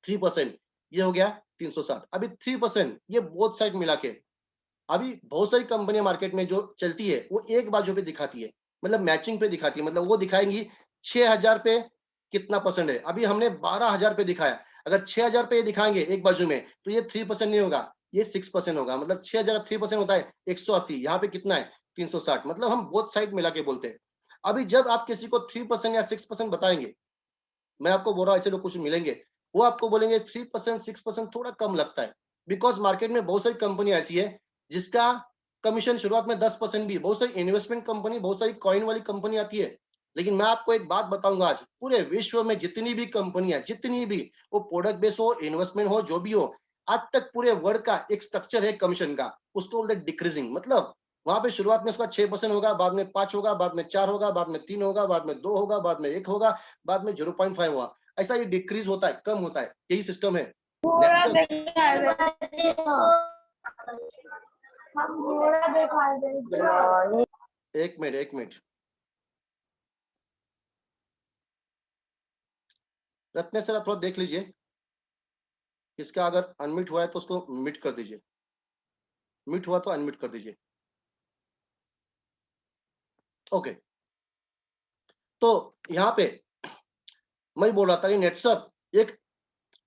3%, ये हो गया 360। अभी 3% ये बोथ साइड मिला के, अभी बहुत सारी कंपनियां मार्केट में जो चलती है वो एक बाजू पे दिखाती है, मतलब मैचिंग पे दिखाती है, मतलब वो दिखाएंगी 6,000 पे कितना परसेंट है। अभी हमने 12,000 पे दिखाया, अगर 6,000 पे ये दिखाएंगे एक बाजू में, तो ये 3% नहीं होगा, ये 6% होगा। मतलब 6,000 3% होता है 180, यहाँ पे कितना है 360, मतलब हम बोथ साइड मिला के बोलते हैं। अभी जब आप किसी को 3% या 6% बताएंगे, मैं आपको बोल रहा हूं ऐसे लोग कुछ मिलेंगे, वो आपको बोलेंगे 3% 6% थोड़ा कम लगता है, बिकॉज मार्केट में बहुत सारी कंपनी ऐसी है जिसका कमीशन शुरुआत में 10% भी, बहुत सारी इन्वेस्टमेंट कंपनी, बहुत सारी कॉइन वाली कंपनी आती है। लेकिन मैं आपको एक बात बताऊंगा, आज पूरे विश्व में जितनी भी कंपनियां, जितनी भी, वो प्रोडक्ट बेस हो, इन्वेस्टमेंट हो, जो भी हो, आज तक पूरे वर्ल्ड का एक स्ट्रक्चर है कमीशन का, उसको बोलते डिक्रीजिंग। मतलब वहां पे शुरुआत में उसका 6% होगा, बाद में 5 होगा, बाद में 4 होगा, बाद में 3 होगा, बाद में 2 होगा, बाद में 1 होगा, बाद में 0.5 हुआ, ऐसा ये डिक्रीज होता है, कम होता है, यही सिस्टम है। एक मिनट, एक मिनट, रत्नेश्वर आप थोड़ा देख लीजिए। इसका अगर अनम्यूट हुआ है तो उसको म्यूट कर दीजिए, म्यूट हुआ तो अनम्यूट कर दीजिए। ओके, तो यहाँ पे मैं बोल रहा था कि नेटसप एक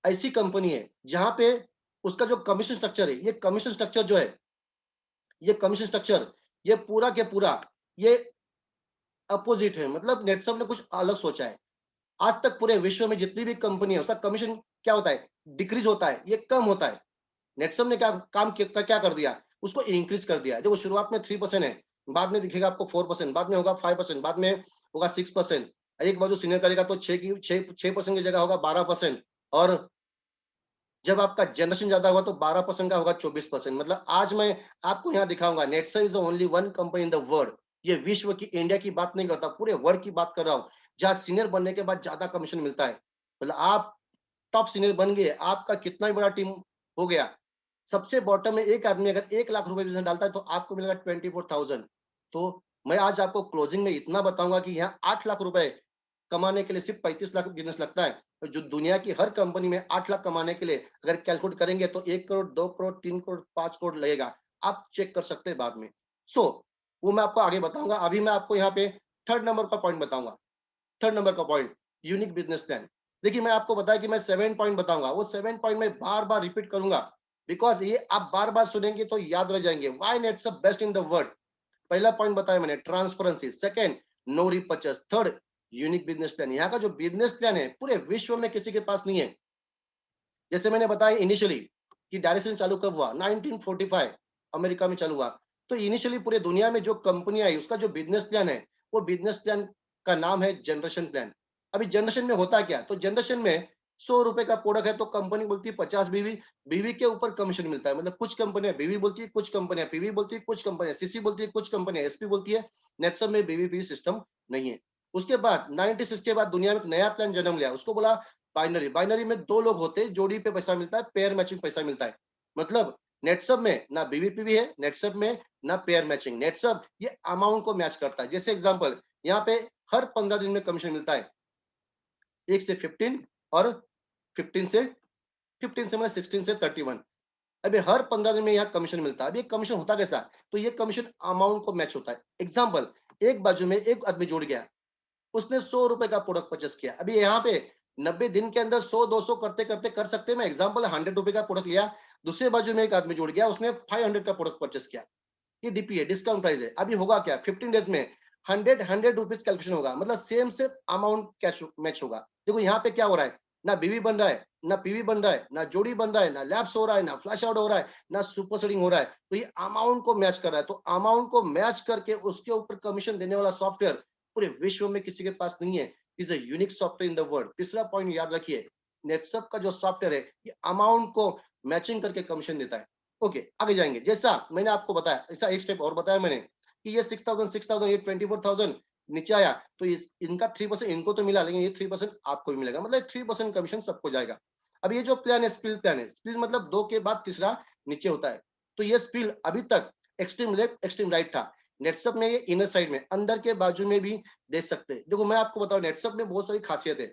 ऐसी कंपनी है जहां पे उसका जो कमीशन स्ट्रक्चर है, ये कमीशन स्ट्रक्चर जो है, ये कमीशन स्ट्रक्चर, ये पूरा के पूरा ये अपोजिट है। मतलब नेटसप ने कुछ अलग सोचा है। आज तक पूरे विश्व में जितनी भी कंपनी है उसका कमीशन क्या होता है, डिक्रीज होता है, ये कम होता है। नेटसप ने क्या कर दिया, उसको इंक्रीज कर दिया। देखो शुरुआत में 3% है, बाद में दिखेगा आपको 4%, बाद में होगा 5%, बाद में होगा 6%। एक बार जो सीनियर करेगा तो 6% की जगह होगा 12%। और जब आपका जनरेशन ज्यादा हुआ तो 12% का होगा 24%। मतलब आज मैं आपको यहाँ दिखाऊंगा, Netsup is the only one company in the world, ये विश्व की, इंडिया की बात नहीं करता, पूरे वर्ल्ड की बात कर रहा हूँ, जहाँ सीनियर बनने के बाद ज्यादा कमीशन मिलता है। मतलब आप टॉप सीनियर बन गए, आपका कितना भी बड़ा टीम हो गया, सबसे बॉटम में एक आदमी अगर 1 लाख रुपए बिजनेस डालता है तो आपको मिलेगा 24,000। तो मैं आज आपको क्लोजिंग में इतना बताऊंगा कि यहाँ 8 लाख रुपए कमाने के लिए सिर्फ 35 लाख बिजनेस लगता है। तो जो दुनिया की हर कंपनी में 8 लाख कमाने के लिए अगर कैलकुलेट करेंगे तो 1 करोड़, 2 करोड़, 3 करोड़, 5 करोड़ लगेगा। आप चेक कर सकते हैं बाद में। सो वो मैं आपको आगे बताऊंगा। अभी मैं आपको यहाँ पे थर्ड नंबर का पॉइंट बताऊंगा। थर्ड नंबर का पॉइंट, यूनिक बिजनेस प्लान। देखिए मैं आपको बताया कि मैं 7 पॉइंट बताऊंगा, वो 7 पॉइंट में बार बार रिपीट करूंगा, बिकॉज ये आप बार बार सुनेंगे तो याद रह जाएंगे। Why Netsup best in the world. पहला पॉइंट बताया मैंने, transparency. Second, no repurchase. Third, unique business plan. यहाँ का जो बिजनेस प्लान है पूरे विश्व में किसी के पास नहीं है। जैसे मैंने बताया इनिशियली कि डायरेक्शन चालू कब हुआ, 1945 अमेरिका में चालू हुआ। तो इनिशियली पूरे दुनिया में जो कंपनी आई उसका जो बिजनेस प्लान है, वो बिजनेस प्लान का नाम है जनरेशन प्लान। अभी जनरेशन में होता क्या, तो जनरेशन में 100 रुपए का प्रोडक्ट है तो कंपनी बोलती है 50 बीवी, बीवी के ऊपर कमीशन मिलता है। मतलब कुछ कंपनियां बीवी बोलती है, कुछ कंपनियां पीवी बोलती है, कुछ कंपनियां सीसी बोलती है, कुछ कंपनियां एसपी बोलती है। नेटसप में बीवी पीवी सिस्टम नहीं है। उसके बाद 96 के बाद दुनिया में एक नया प्लान जन्म लिया, उसको बोला बाइनरी। बाइनरी में दो लोग होते हैं, जोड़ी पे पैसा मिलता है, पेयर मैचिंग पैसा मिलता है। मतलब नेटसप में ना बीवीपीवी है, नेटसप में ना पेयर मैचिंग। नेटसप ये अमाउंट को मैच करता है। जैसे एग्जांपल, यहाँ पे हर 15 दिन में कमीशन मिलता है, 1 से 15 और 15 से 15 से मतलब 16 से 31। अभी हर 15 दिन में यहाँ कमीशन मिलता है। अभी कमीशन होता कैसा, तो ये कमीशन अमाउंट को मैच होता है। एग्जाम्पल, एक बाजू में एक आदमी जुड़ गया, उसने 100 रुपए का प्रोडक्ट परचेस किया। अभी यहाँ पे 90 दिन के अंदर 100 200 करते करते कर सकते हैं। मैं एग्जांपल 100 रुपए का प्रोडक्ट लिया, दूसरे बाजू में एक आदमी जुड़ गया, उसने 500 का प्रोडक्ट परचेस किया। ये डीपी है, डिस्काउंट प्राइस है। अभी होगा क्या, 15 डेज में 100 रुपीज कैलकुलेशन होगा, मतलब सेम से अमाउंट कैश मैच होगा। देखो यहाँ पे क्या हो रहा है, ना बीवी बन रहा है, ना पीवी बन रहा है, ना जोड़ी बन रहा है, ना लैप्स हो रहा है, ना फ्लैश आउट हो रहा है, ना सुपर सेडिंग हो रहा है। तो ये अमाउंट को मैच कर रहा है। तो अमाउंट को मैच करके उसके ऊपर कमीशन देने वाला सॉफ्टवेयर पूरे विश्व में किसी के पास नहीं है। Is a unique software in the world. तीसरा पॉइंट याद रखिए, नेटसप का जो सॉफ्टवेयर है ये अमाउंट को मैचिंग करके कमीशन देता है। ओके, आगे जाएंगे। जैसा मैंने आपको बताया, ऐसा एक स्टेप और बताया मैंने कि ये 6,000 ये 24,000 नीचे आया तो इनका 3% इनको तो मिला, लेकिन ये 3% आपको भी मिलेगा। मतलब 3% कमीशन सबको जाएगा। अब ये जो प्लान है, स्पिल प्लान है। स्पिल मतलब 2 के बाद तीसरा नीचे होता है। तो ये स्पिल अभी तक एक्सट्रीम लेफ्ट एक्सट्रीम राइट था। नेटसप ने ये इनर साइड में, अंदर के बाजू में भी दे सकते हैं। देखो मैं आपको बताऊं, नेटसप में बहुत सारी खासियत है।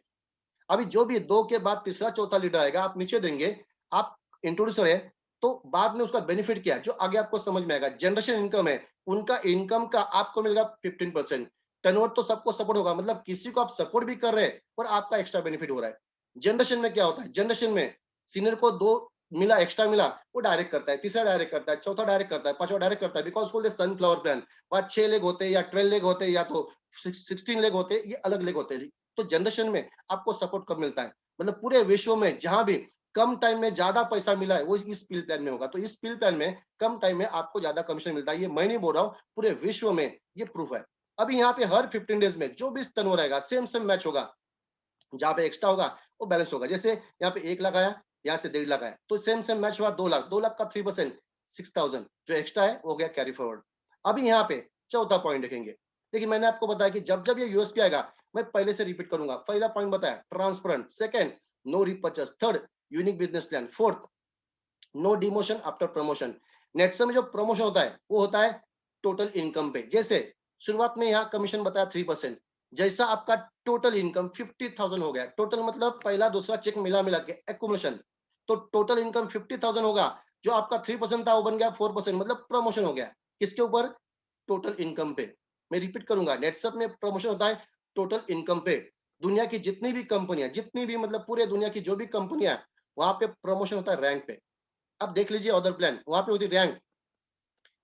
अभी जो भी 2 के बाद तीसरा चौथा लीडर आएगा, आप नीचे देंगे, आप इंट्रोड्यूसर है, तो बाद में उसका बेनिफिट क्या है जो आगे आपको समझ में आएगा। जनरेशन इनकम है, उनका इनकम का आपको मिलेगा 15%। टर्नओवर तो सबको सपोर्ट होगा, मतलब किसी को आप सपोर्ट भी कर रहे हैं और आपका एक्स्ट्रा बेनिफिट हो रहा है। जनरेशन में क्या होता है, जनरेशन में सीनियर को 2 मिला, एक्स्ट्रा मिला, वो डायरेक्ट करता है, तीसरा डायरेक्ट करता है, चौथा डायरेक्ट करता है, पांचवा डायरेक्ट करता है। बिकॉज बोलते सनफ्लावर प्लान, वहां 6 लेग होते हैं या 12 लेग होते हैं या तो 16 लेग होते हैं, ये अलग लेग होते हैं। तो जनरेशन में आपको सपोर्ट कब मिलता है, मतलब पूरे विश्व में जहां भी कम टाइम में ज्यादा पैसा मिला है वो इस पिल प्लान में होगा। तो इस पिल प्लान में कम टाइम में आपको ज्यादा कमीशन मिलता है। ये मैं नहीं बोल रहा हूँ, पूरे विश्व में ये प्रूफ है। अभी यहाँ पे हर 15 डेज में जो भी टर्न हो रहेगा सेम सेम मैच होगा। जहां पे एक्स्ट्रा होगा वो बैलेंस होगा। जैसे यहाँ पे 1 लाख आया, यहाँ से 1.5 लाख आया, तो सेम सेम मैच हुआ 2 लाख। 2 लाख का 3% 6,000 जो एक्स्ट्रा है वो हो गया कैरी फॉरवर्ड। अभी यहाँ पे चौथा पॉइंट देखेंगे। देखिए मैंने आपको बताया कि जब जब ये यूएसपी आएगा, मैं पहले से रिपीट करूंगा। पहला पॉइंट बताया transparent, second no repurchase, third unique business plan, fourth no demotion after promotion. Netsup में जो प्रमोशन होता है वो होता है टोटल इनकम पे। जैसे शुरुआत में यहाँ कमीशन बताया 3%, जैसा आपका टोटल इनकम 50,000 हो गया, टोटल मतलब पहला दूसरा चेक मिला मिला के एक्युमुलेशन तो टोटल इनकम 50,000 होगा। जो आपका 3% था वो बन गया 4%, मतलब प्रमोशन हो गया। किसके ऊपर? टोटल इनकम पे। मैं रिपीट करूंगा, नेटसप में प्रमोशन होता है टोटल इनकम पे। दुनिया की जितनी भी कंपनियां, जितनी भी मतलब पूरे दुनिया की जो भी कंपनियां, वहां पे प्रमोशन होता है रैंक पे। अब देख लीजिए अदर प्लान, वहां पे होती रैंक।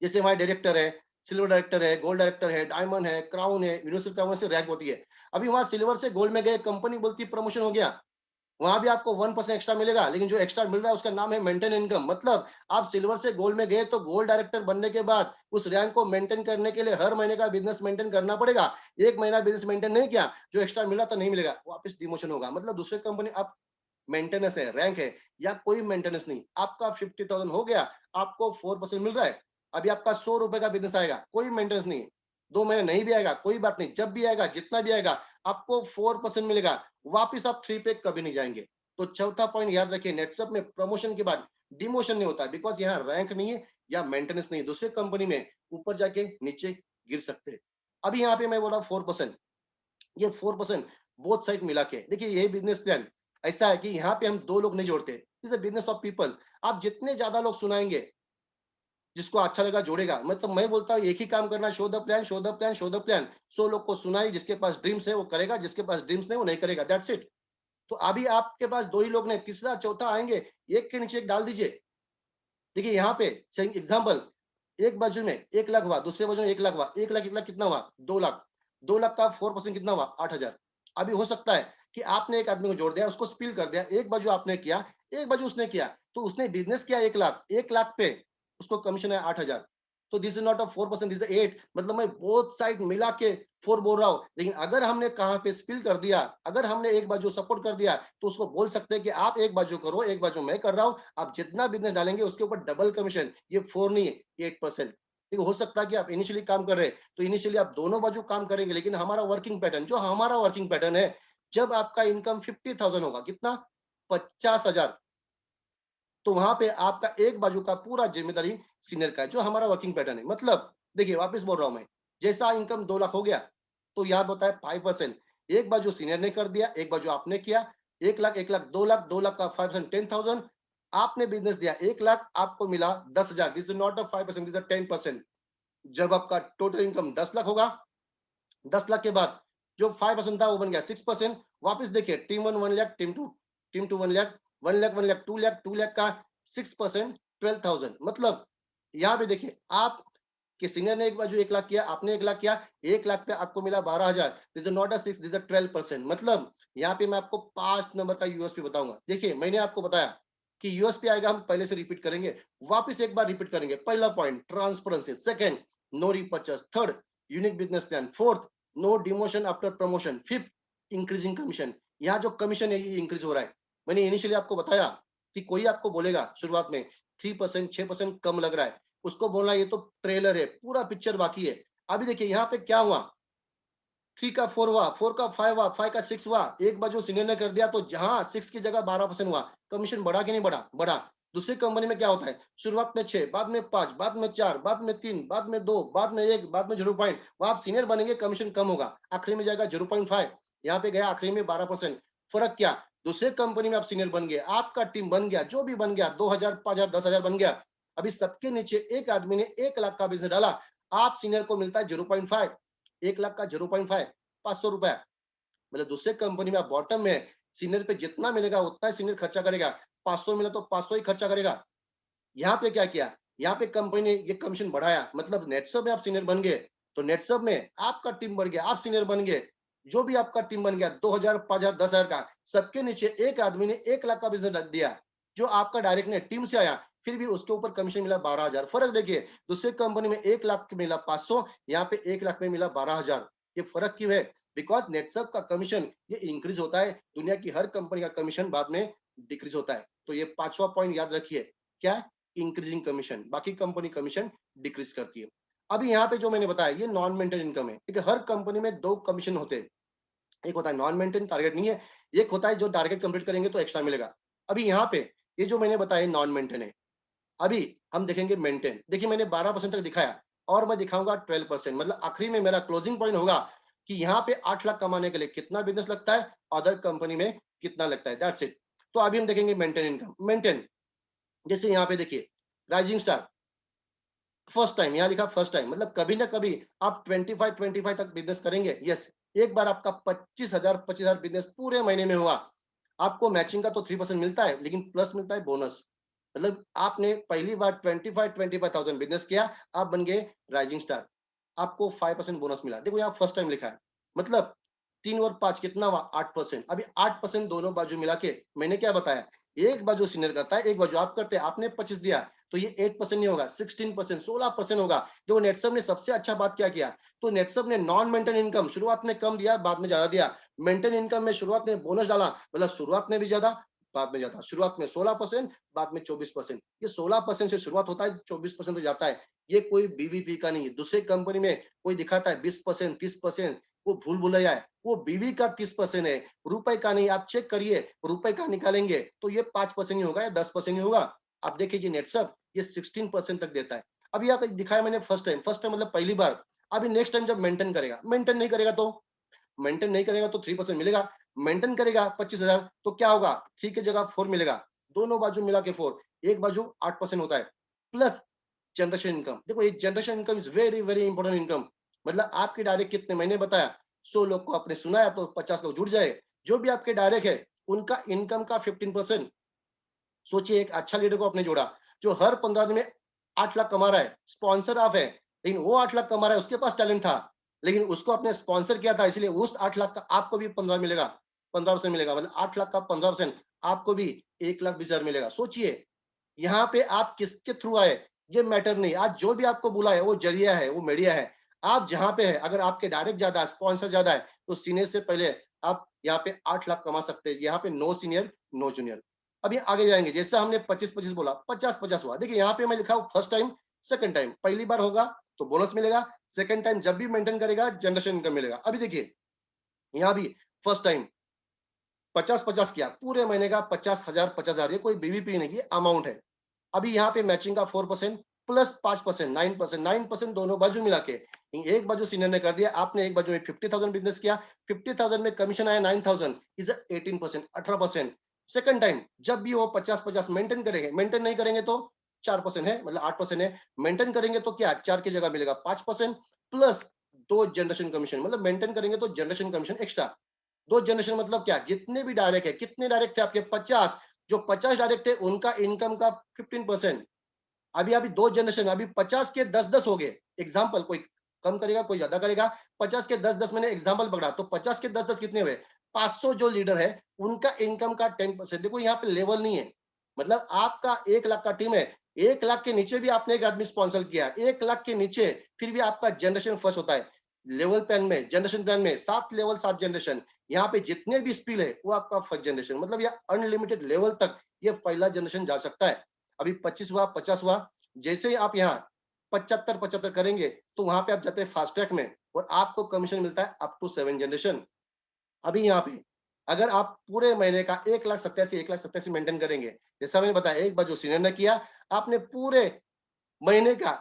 जैसे हमारे डायरेक्टर है, सिल्वर डायरेक्टर है, गोल्ड डायरेक्टर है, डायमंड है, क्राउन है, यूनिवर्सल क्राउन से रैंक होती है। अभी वहां सिल्वर से गोल्ड में गए, कंपनी बोलती है प्रमोशन हो गया, वहां भी आपको 1% एक्स्ट्रा मिलेगा, लेकिन जो एक्स्ट्रा मिल रहा है उसका नाम है मेंटेन इनकम। मतलब आप सिल्वर से गोल्ड में गए तो गोल्ड डायरेक्टर बनने के बाद उस रैंक को मेंटेन करने के लिए हर महीने का बिजनेस मेंटेन करना पड़ेगा। एक महीना बिजनेस मेंटेन नहीं किया, जो एक्स्ट्रा मिला था नहीं मिलेगा, वापस डिमोशन होगा। मतलब दूसरे कंपनी आप मेंटेनेंस है, रैंक है, या कोई मेंटेनेंस नहीं, आपका 50,000 हो गया, आपको 4% मिल रहा है। अभी आपका 100 रुपए का बिजनेस आएगा, कोई मेंटेनेंस नहीं है, 2 महीने नहीं भी आएगा कोई बात नहीं, जब भी आएगा जितना भी आएगा आपको 4% मिलेगा, वापिस आप 3 पे कभी नहीं जाएंगे। तो चौथा पॉइंट याद रखिए, नेटसप में प्रमोशन के बाद डिमोशन नहीं होता, बिकॉज यहाँ रैंक नहीं है या मेंटेनेंस नहीं है। दूसरे कंपनी में ऊपर जाके नीचे गिर सकते हैं। अभी यहाँ पे मैं बोला 4%, ये 4% बोथ साइड मिला के देखिए, ये बिजनेस प्लान ऐसा है कि यहाँ पे हम दो लोग नहीं जोड़ते, is a business of people. आप जितने ज्यादा लोग सुनाएंगे, जिसको अच्छा लगा जोड़ेगा। मतलब मैं बोलता हूँ एक ही काम करना, show the plan, show the plan, show the plan. 100 लोग को सुनाई, जिसके पास ड्रीम्स है वो करेगा, जिसके पास ड्रीम्स नहीं वो नहीं करेगा, दैट्स इट। तो अभी आपके पास दो ही लोग नहीं, तीसरा चौथा आएंगे, एक के नीचे एक डाल दीजिए। देखिए यहाँ पे एग्जाम्पल, एक बाजू में 1 लाख हुआ, दूसरे बाजू में 1 लाख हुआ, 1 लाख कितना हुआ? 2 लाख। 2 लाख का 4% कितना हुआ? 8,000। अभी हो सकता है कि आपने एक आदमी को जोड़ दिया, उसको स्पिल कर दिया, एक बाजू आपने किया, एक बाजू उसने किया, तो उसने बिजनेस किया 1 लाख, 1 लाख पे उसको कमीशन है 8,000। तो this is not a 4%, this is 8। मतलब मैं बोथ साइड मिला के 4 बोल रहा हूँ। लेकिन अगर हमने कहाँ पे स्पिल कर दिया, अगर हमने एक बाजू सपोर्ट कर दिया, तो उसको बोल सकते हैं कि आप एक बाजू करो, एक बाजू मैं कर रहा हूँ, आप जितना बिजनेस डालेंगे उसके ऊपर डबल कमीशन। ये 4 नहीं है, 8%। देखो हो सकता है कि आप इनिशियली काम कर रहे हैं तो इनिशियली आप दोनों बाजू काम करेंगे, लेकिन हमारा वर्किंग पैटर्न, जो हमारा वर्किंग पैटर्न है, जब आपका इनकम 50,000 होगा, कितना? 50,000, तो वहां पे आपका एक बाजू का पूरा जिम्मेदारी सीनियर का है, जो हमारा वर्किंग पैटर्न है। मतलब देखिए वापस बोल रहा हूं मैं, जैसा इनकम 2 लाख हो गया, तो यहाँ बताया 5%, एक बाजू सीनियर ने कर दिया, एक बाजू आपने किया। 1 लाख, 1 लाख, 2 लाख, 2 लाख का 5%, 10,000। आपने बिजनेस दिया 1 लाख, आपको मिला 10,000। This is not a 5%, this is 10%। जब आपका टोटल इनकम 10 लाख होगा, 10 लाख के बाद जो 5% था वो बन गया 6%। वापस देखिए, team 1 1 lakh, team two 1 lakh, 1 lakh, 1 lakh, 2 lakh, 2 lakh का 6%, 12,000। मतलब यहाँ पे देखिए, आप कि सीनियर ने एक बाजू 1 लाख किया, आपने 1 लाख किया, 1 लाख पे आपको मिला 12,000। This is not a 6, this is 12%। मतलब यहाँ पे मैं आपको 5 नंबर का यूएसपी बताऊंगा। देखिए मैंने आपको बताया कि यूएसपी आएगा, हम पहले से रिपीट करेंगे, वापस एक बार रिपीट करेंगे। पहला point transparency, second no repurchase, third unique business plan, fourth no demotion after promotion, fifth increasing commission. यहाँ जो कमीशन है ये इंक्रीज हो रहा है। मैंने इनिशियली आपको बताया कि कोई आपको बोलेगा शुरुआत में 3%, 6% कम लग रहा है, उसको बोलना ये तो ट्रेलर है, पूरा पिक्चर बाकी है। अभी देखिए यहाँ पे क्या हुआ, 3 का 4 हुआ, 4 का 5 हुआ, 5 का 6 हुआ, एक बार जो सीनियर ने कर दिया, तो जहां 6 की जगह 12% हुआ। कमीशन बढ़ा कि नहीं बढ़ा? बढ़ा। दूसरी कंपनी में क्या होता है, शुरुआत में 6, बाद में 5, बाद में 4, बाद में 3, बाद में 2, बाद में 1, बाद में 0 पॉइंट, वहां आप सीनियर बनेंगे कमीशन कम होगा, आखिरी में जाएगा 0.5। यहाँ पे गया आखिरी में 12%। फर्क क्या, दूसरे कंपनी में आप सीनियर बन गए, आपका टीम बन गया, जो भी बन गया, 2,000, 5,000, 10,000 बन गया। अभी सबके नीचे एक आदमी ने 1 लाख का बिजनेस डाला, आप सीनियर को मिलता है 0.5। 1 लाख का 0.5, 500 रुपया। मतलब दूसरे कंपनी में आप बॉटम में, सीनियर पे जितना मिलेगा उतना ही सीनियर खर्चा करेगा। 500 मिला तो 500 ही खर्चा करेगा। यहाँ पे क्या किया, यहाँ पे कंपनी ने ये कमीशन बढ़ाया। मतलब नेटसब में आप सीनियर बन गए, तो नेटसब में आपका टीम बढ़ गया, आप सीनियर बन गए। जो भी आपका टीम बन गया 2,000, 5,000, 10,000 का, सबके नीचे एक आदमी ने 1 लाख का बिजनेस दिया, जो आपका डायरेक्ट ने टीम से आया, फिर भी उसके ऊपर कमीशन मिला 12,000। फर्क देखिए, दूसरे कंपनी में 1 लाख मिला 500, यहाँ पे 1 लाख में मिला 12,000। ये फर्क क्यों है? बिकॉज नेटसब का कमीशन ये इंक्रीज होता है, दुनिया की हर कंपनी का कमीशन बाद में डिक्रीज होता है। तो ये 5वां पॉइंट याद रखिए, क्या? इंक्रीजिंग कमीशन, बाकी कंपनी कमीशन डिक्रीज करती है। अभी यहाँ पे जो मैंने बताया ये नॉन मेंटेन इनकम है। ठीक है, हर कंपनी में 2 कमीशन होते हैं, एक होता है नॉन मेंटेन, टारगेट नहीं है, एक होता है जो टारगेट कंप्लीट करेंगे तो एक्स्ट्रा मिलेगा। अभी यहाँ पे ये जो मैंने बताया नॉन मेंटेन है। अभी हम देखेंगे मेंटेन। देखिए मैंने 12% तक दिखाया और मैं दिखाऊंगा 12%। मतलब आखिरी में मेरा क्लोजिंग पॉइंट होगा कि यहाँ पे 8 लाख कमाने के लिए कितना बिजनेस लगता है, अदर कंपनी में कितना लगता है, दैट्स इट। तो अभी हम देखेंगे मेंटेन इनकम। मेंटेन, जैसे यहाँ पे देखिए राइजिंग स्टार, फर्स्ट टाइम, यहाँ लिखा फर्स्ट टाइम, मतलब कभी ना कभी आप 25 तक बिजनेस करेंगे। यस, एक बार आपका 25,000 बिजनेस पूरे महीने में हुआ, आपको मैचिंग का तो 3% मिलता है, लेकिन प्लस मिलता है बोनस। मतलब आपने पहली बार 25,000 बिजनेस किया, आप बन गए राइजिंग स्टार, आपको 5% बोनस मिला। देखो यहाँ फर्स्ट टाइम लिखा है, मतलब 3 और 5 कितना हुआ, 8%। अभी 8% दोनों बाजू मिला के मैंने क्या बताया, एक बाजू सीनियर करता है, एक बाजू आप करते हैं। आपने 25 दिया तो ये 8% नहीं होगा, 16%, 16% होगा। देखो नेटसब ने सबसे अच्छा बात क्या किया, तो नेटसब ने नॉन मेंटेन इनकम शुरुआत में कम दिया, बाद में ज्यादा दिया। मेंटेन इनकम में शुरुआत में बोनस डाला, मतलब शुरुआत में भी ज्यादा, बाद में ज्यादा। शुरुआत में 16%, बाद में 24%। ये 16% से शुरुआत होता है, 24% तो जाता है। ये कोई बीवीपी का नहीं है। दूसरे कंपनी में कोई दिखाता है 20%, 30%, वो भूल भुलैया है। वो बीवी का 30% है, रुपए का नहीं। आप चेक करिए, रुपए का निकालेंगे तो ये 5% ही होगा या 10% ही होगा। आप देखिए नेटसब ये 16% तक देता है। अभी यहाँ पे दिखाया मैंने फर्स्ट टाइम, फर्स्ट टाइम मतलब पहली बार। अभी नेक्स्ट टाइम जब मेंटेन करेगा, मेंटेन नहीं करेगा तो, मेंटेन नहीं करेगा तो 3% मिलेगा। मेंटेन करेगा 25,000 तो क्या होगा, 3 की जगह 4 मिलेगा, दोनों बाजू मिला के 4, एक बाजू 8% होता है। प्लस जनरेशन इनकम, देखो ये generation income is very very important income. मतलब आपके डायरेक्ट कितने, मैंने बताया 100 लोग को आपने सुनाया तो 50 लोग जुड़ जाए। जो भी आपके डायरेक्ट है उनका इनकम का 15%। सोचिए एक अच्छा लीडर को आपने जोड़ा जो हर 15 दिन में 8 लाख कमा रहा है, स्पॉन्सर आप है, लेकिन वो 8 लाख कमा रहा है, उसके पास टैलेंट था, लेकिन उसको आपने स्पॉन्सर किया था, इसलिए उस 8 लाख का आपको भी 15 मिलेगा, 15% मिलेगा। मतलब 8 लाख का 15%, आपको भी 1,20,000 मिलेगा। सोचिए यहाँ पे आप किसके थ्रू आए, ये मैटर नहीं। आज जो भी आपको बुला है वो जरिया है, वो मीडिया है। आप जहां पे है, अगर आपके डायरेक्ट ज्यादा है, स्पॉन्सर ज्यादा है, तो सीनियर से पहले आप यहाँ पे 8 लाख कमा सकते हैं। यहाँ पे नो सीनियर नो जूनियर। अभी आगे जाएंगे, जैसे हमने 25-25 बोला, 50-50 हुआ। देखिए यहाँ पे मैं लिखा हूँ फर्स्ट टाइम, सेकंड टाइम। पहली बार होगा तो बोनस मिलेगा, सेकंड टाइम जब भी मेंटेन करेगा जनरेशन इनकम मिलेगा। अभी देखिए यहाँ भी फर्स्ट टाइम 50-50 किया, पूरे महीने का 50,000 50,000, ये कोई बीवीपी नहीं, ये अमाउंट है। अभी यहाँ पे मैचिंग का 4% प्लस 5%, 9%, 9% दोनों बाजू मिला के। एक बाजू सीनियर ने कर दिया, आपने एक बाजू में 50,000 बिजनेस किया, 50,000 में कमीशन आया 9,000, इज 18%, 18%। सेकंड टाइम जब भी वो 50-50 मेंटेन करेंगे, मेंटेन नहीं करेंगे तो 4% है, मतलब 8% है। मेंटेन करेंगे तो क्या, 4 की जगह मिलेगा 5% प्लस 2 जनरेशन कमीशन। मतलब मेंटेन करेंगे तो जनरेशन कमीशन एक्स्ट्रा। 2 जनरेशन मतलब क्या, जितने भी डायरेक्ट है, कितने डायरेक्ट थे आपके 50, जो 50 डायरेक्ट थे उनका इनकम का 15%। अभी अभी 2 जनरेशन, अभी 50 के 10-10 हो गए। एग्जाम्पल, कोई कम करेगा कोई ज्यादा करेगा, 50 के 10-10 मैंने एग्जाम्पल पकड़ा, तो 50 के 10-10 कितने हुए, 500 जो लीडर है उनका इनकम का 10%। देखो यहाँ पे लेवल नहीं है, मतलब आपका 1 लाख का टीम है, 1 लाख के नीचे भी आपने एक आदमी स्पॉन्सर किया, 1 लाख के नीचे फिर भी आपका जनरेशन फर्स्ट होता है। लेवल प्लान में, जनरेशन प्लान में 7 लेवल 7 जनरेशन, यहाँ पे जितने भी स्पिल है वो आपका फर्स्ट जनरेशन। मतलब ये अनलिमिटेड लेवल तक ये पहला जनरेशन जा सकता है। अभी 25 हुआ, 50 हुआ, जैसे ही आप यहाँ 75-75 करेंगे तो वहां पे आप जाते हैं फास्ट ट्रैक में, और आपको कमीशन मिलता है अप टू 7 जनरेशन। अभी यहाँ पे अगर आप पूरे महीने का 1,87,1,87 मेंटेन करेंगे, जैसा मैंने बताया, एक बार जो सीनियर ने किया, आपने पूरे महीने का,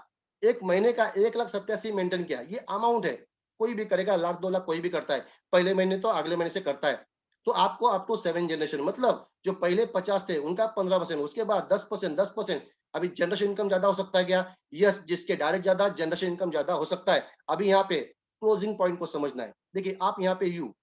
एक महीने का 1,87,000 मेंटेन किया, ये अमाउंट है। कोई भी करेगा, लाख 2 लाख कोई भी करता है, पहले महीने तो अगले महीने से करता है। तो आपको अप टू 7 जनरेशन, मतलब जो पहले 50 थे उनका 15%, उसके बाद 10%, 10%। अभी जनरेशन इनकम ज्यादा हो सकता है क्या, यस, जिसके डायरेक्ट ज्यादा जनरेशन इनकम ज्यादा हो सकता है। अभी यहाँ पे क्लोजिंग पॉइंट को समझना है। देखिए आप यहाँ पे यू,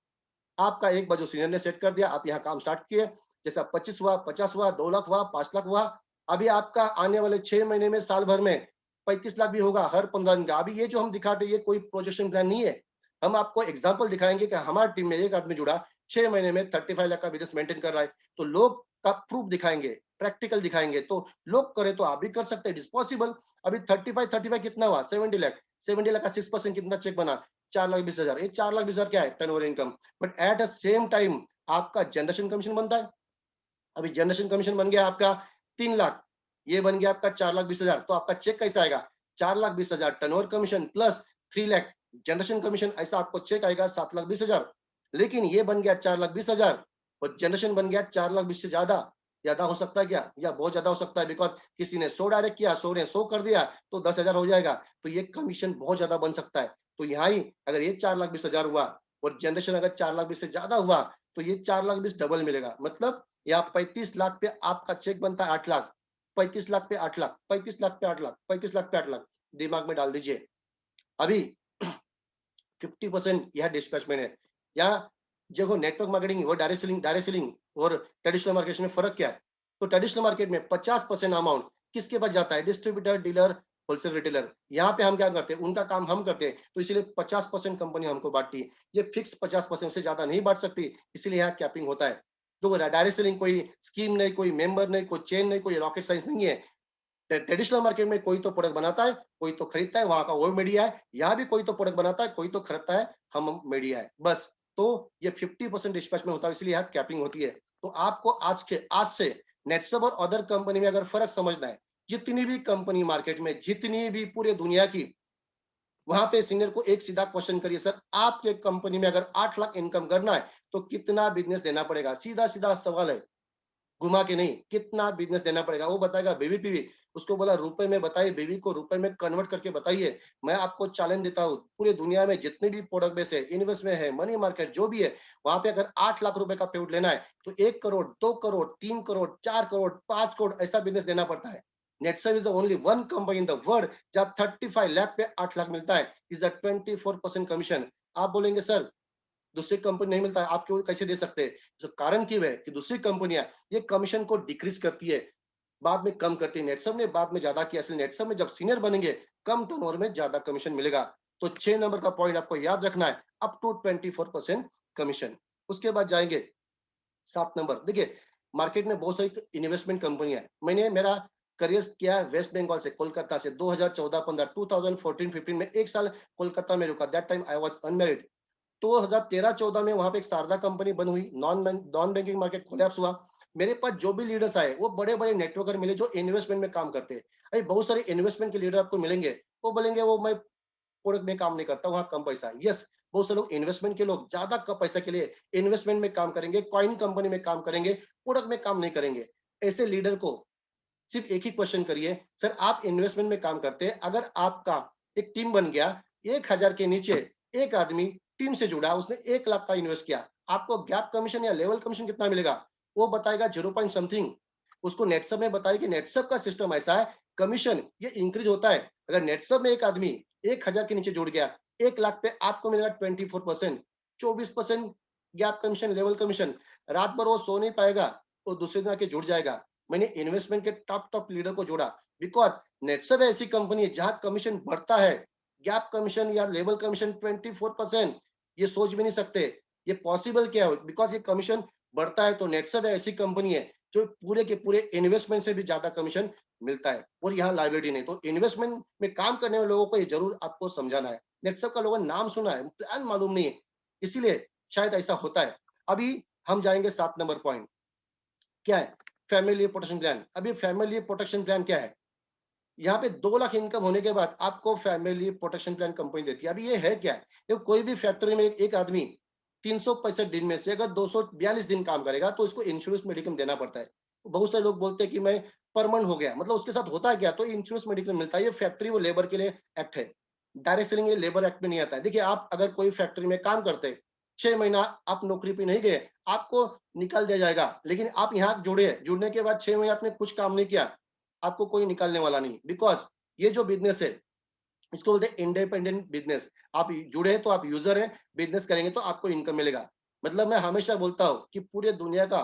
आपका एक बार जो सीनियर ने सेट कर दिया, आप यहाँ काम स्टार्ट किए, जैसा 25 हुआ, 50 हुआ, 2 लाख हुआ, 5 लाख हुआ। अभी आपका आने वाले 6 महीने में, साल भर में 35 लाख भी होगा हर 15 दिन का। अभी ये जो हम दिखाते हैं ये कोई प्रोजेक्शन प्लान नहीं है, हम आपको एग्जाम्पल दिखाएंगे कि हमारी टीम में एक आदमी जुड़ा 6 महीने में 35 लाख का बिजनेस मेंटेन कर रहा है, तो लोग का प्रूफ दिखाएंगे, प्रैक्टिकल दिखाएंगे, तो लोग करे तो आप भी कर सकते हैं, इट इज पॉसिबल। अभी 35 कितना हुआ, 70 लाख, 70 लाख का 6% कितना चेक बना, 4,20,000। ये 4,20,000 क्या है, turnover income. But at the same time आपका जनरेशन कमीशन बनता है। अभी जनरेशन कमीशन बन गया आपका 3 लाख, ये बन गया आपका 4,20,000। तो आपका चेक कैसा आएगा, 4,20,000 turnover commission plus 3 lakh generation commission, ऐसा आपको चेक आएगा 7,20,000। लेकिन ये बन गया 4,20,000 और जनरेशन बन गया 4,20,000 से ज्यादा। ज्यादा हो सकता है क्या, या बहुत ज्यादा हो सकता है, बिकॉज किसी ने 100 डायरेक्ट किया, 100 ने 100 कर दिया तो 10,000 हो जाएगा, तो ये कमीशन बहुत ज्यादा बन सकता है। तो यहाँ ही अगर ये 4,20,000 हुआ और जनरेशन अगर 4,20,000 से ज्यादा हुआ तो ये 4,20,000 डबल मिलेगा। मतलब या 35 लाख पे आपका चेक बनता है 8 लाख, 35 लाख पे 8 लाख, 35 लाख पे 8 लाख, 35 लाख पे 8 लाख, दिमाग में डाल दीजिए। अभी 50% यह डिस्पैचमेंट है। या जो नेटवर्क मार्केटिंग वो डायरेक्ट सेलिंग और ट्रेडिशनल मार्केट में फर्क क्या है? तो ट्रेडिशनल मार्केट में 50% अमाउंट किसके पास जाता है? Distributor, dealer, wholesale retailer. यहाँ पे हम क्या करते हैं? उनका काम हम करते हैं, तो इसीलिए 50% कंपनी हमको बांटती है। ये फिक्स 50% से ज्यादा नहीं बांट सकती, इसलिए यहाँ कैपिंग होता है। तो डायरेक्ट सेलिंग कोई स्कीम नहीं, कोई मेंबर नहीं, कोई चेन नहीं, कोई रॉकेट साइंस नहीं है। ट्रेडिशनल मार्केट में कोई तो प्रोडक्ट बनाता है, कोई तो खरीदता है, वहां का वो मीडिया है। यहाँ भी कोई तो प्रोडक्ट बनाता है, कोई तो खरीदता है, हम मीडिया है बस। तो ये 50% डिस्पैच में होता है, इसलिए यहाँ कैपिंग होती है। तो आपको आज से नेटसब और अदर कंपनी में अगर फर्क समझना है, जितनी भी कंपनी मार्केट में, जितनी भी पूरे दुनिया की, वहां पे सीनियर को एक सीधा क्वेश्चन करिए, सर आपके कंपनी में अगर 8 लाख इनकम करना है तो कितना बिजनेस देना पड़ेगा? सीधा सीधा सवाल है, घुमा के नहीं। कितना बिजनेस देना पड़ेगा? वो बताएगा बीबीपीवी। उसको बोला रुपए में बताइए, बीवी को रुपए में कन्वर्ट करके बताइए। मैं आपको चैलेंज देता हूँ, पूरे दुनिया में जितने भी प्रोडक्ट बेस है, इन्वेस्टमेंट है, मनी मार्केट जो भी है, वहां पे अगर 8 लाख रुपए का पेमेंट लेना है तो 1 करोड़, 2 करोड़, 3 करोड़, 4 करोड़, 5 करोड़ ऐसा बिजनेस देना पड़ता है। Netserv is the only one company in the world जहां 35 लाख पे 8 लाख मिलता है। Is a 24% commission. आप बोलेंगे सर दूसरी कंपनी नहीं मिलता है, आप क्यों कैसे दे सकते हैं? तो कारण क्यों है कि दूसरी कंपनियां ये कमीशन को डिक्रीज करती है, बाद में कम करती है। नेटसब ने बाद में ज्यादा किया, इसलिए नेटसब में जब सीनियर बनेंगे कम टर्नओवर में ज्यादा कमीशन मिलेगा। तो 6 नंबर का पॉइंट आपको याद रखना है, अप टू 24% कमीशन। उसके बाद जाएंगे 7 नंबर। देखिए मार्केट में बहुत सारी इन्वेस्टमेंट कंपनियां है। मैंने मेरा करियर किया है वेस्ट बंगाल से, कोलकाता से। 2014-15 2014-15 में एक साल कोलकाता में रुका। That time I was unmarried. 2013-14 में वहां पे एक शारदा कंपनी बन हुई, नॉन बैंकिंग मार्केट कोलैप्स हुआ। मेरे पास जो भी लीडर्स आए वो बड़े बड़े नेटवर्कर मिले जो इन्वेस्टमेंट में काम करते हैं। अभी बहुत सारे इन्वेस्टमेंट के लीडर आपको मिलेंगे, वो बोलेंगे वो मैं प्रोडक्ट में काम नहीं करता, वहां कम पैसा है। यस, बहुत से लोग इन्वेस्टमेंट के लोग ज्यादा कम पैसा के लिए इन्वेस्टमेंट में काम करेंगे, कॉइन कंपनी में काम करेंगे, प्रोडक्ट में काम नहीं करेंगे। ऐसे लीडर को सिर्फ एक ही क्वेश्चन करिए, सर आप इन्वेस्टमेंट में काम करते हैं, अगर आपका एक टीम बन गया, 1,000 के नीचे एक आदमी टीम से जुड़ा, उसने 1 लाख का इन्वेस्ट किया, आपको गैप कमीशन या लेवल कमीशन कितना मिलेगा? वो बताएगा 0 पॉइंट समथिंग। उसको नेटसब में बताइए कि नेटसब का सिस्टम ऐसा है, कमीशन ये इंक्रीज होता है। अगर नेटसब में एक आदमी 1,000 के नीचे जुड़ गया, 1 लाख पे आपको मिलेगा 24%, 24% गैप कमीशन, लेवल कमीशन। रात भर वो सो नहीं पाएगा, वो दूसरे दिन आके जुड़ जाएगा। मैंने इन्वेस्टमेंट के टॉप टॉप लीडर को जोड़ा, बिकॉज नेटसब ऐसी कंपनी है जहां कमीशन बढ़ता है, गैप कमीशन या लेवल कमीशन 24%। ये सोच भी नहीं सकते ये पॉसिबल क्या है, बिकॉज ये कमीशन बढ़ता है। तो नेटसब ऐसी कंपनी है जो पूरे के पूरे इन्वेस्टमेंट से भी ज्यादा कमीशन मिलता है, और यहाँ लाइबिलिटी नहीं। तो इन्वेस्टमेंट में काम करने वाले लोगों को ये जरूर आपको समझाना है। नेटसब का लोगों ने नाम सुना है, प्लान मालूम नहीं है, इसीलिए शायद ऐसा होता है। अभी हम जाएंगे 7 नंबर पॉइंट, क्या है? Family protection plan. अभी फैमिली प्रोटेक्शन प्लान क्या है? यहाँ पे 2 लाख इनकम होने के बाद आपको फैमिली प्रोटेक्शन प्लान कंपनी देती है। अभी ये है क्या? ये कोई भी फैक्ट्री में एक आदमी 365 दिन में से अगर 242 दिन काम करेगा तो इसको इंश्योरेंस मेडिक्लेम देना पड़ता है। बहुत सारे लोग बोलते हैं कि मैं परमानेंट हो गया, मतलब उसके साथ होता है क्या? तो इंश्योरेंस मेडिक्लेम मिलता है। ये फैक्ट्री वो लेबर के लिए एक्ट है, डायरेक्ट सेलिंग ये लेबर एक्ट में नहीं आता है। देखिए आप अगर कोई फैक्ट्री में काम करते 6 महीना आप नौकरी पे नहीं गए, आपको निकाल दिया जाएगा। लेकिन आप यहाँ जुड़े, जुड़ने के बाद 6 महीने आपने कुछ काम नहीं किया, आपको कोई निकालने वाला नहीं। बिकॉज ये जो बिजनेस है इसको बोलते हैं इंडिपेंडेंट बिजनेस। आप जुड़े हैं तो आप यूजर हैं, बिजनेस करेंगे तो आपको इनकम मिलेगा। मतलब मैं हमेशा बोलता हूँ कि पूरे दुनिया का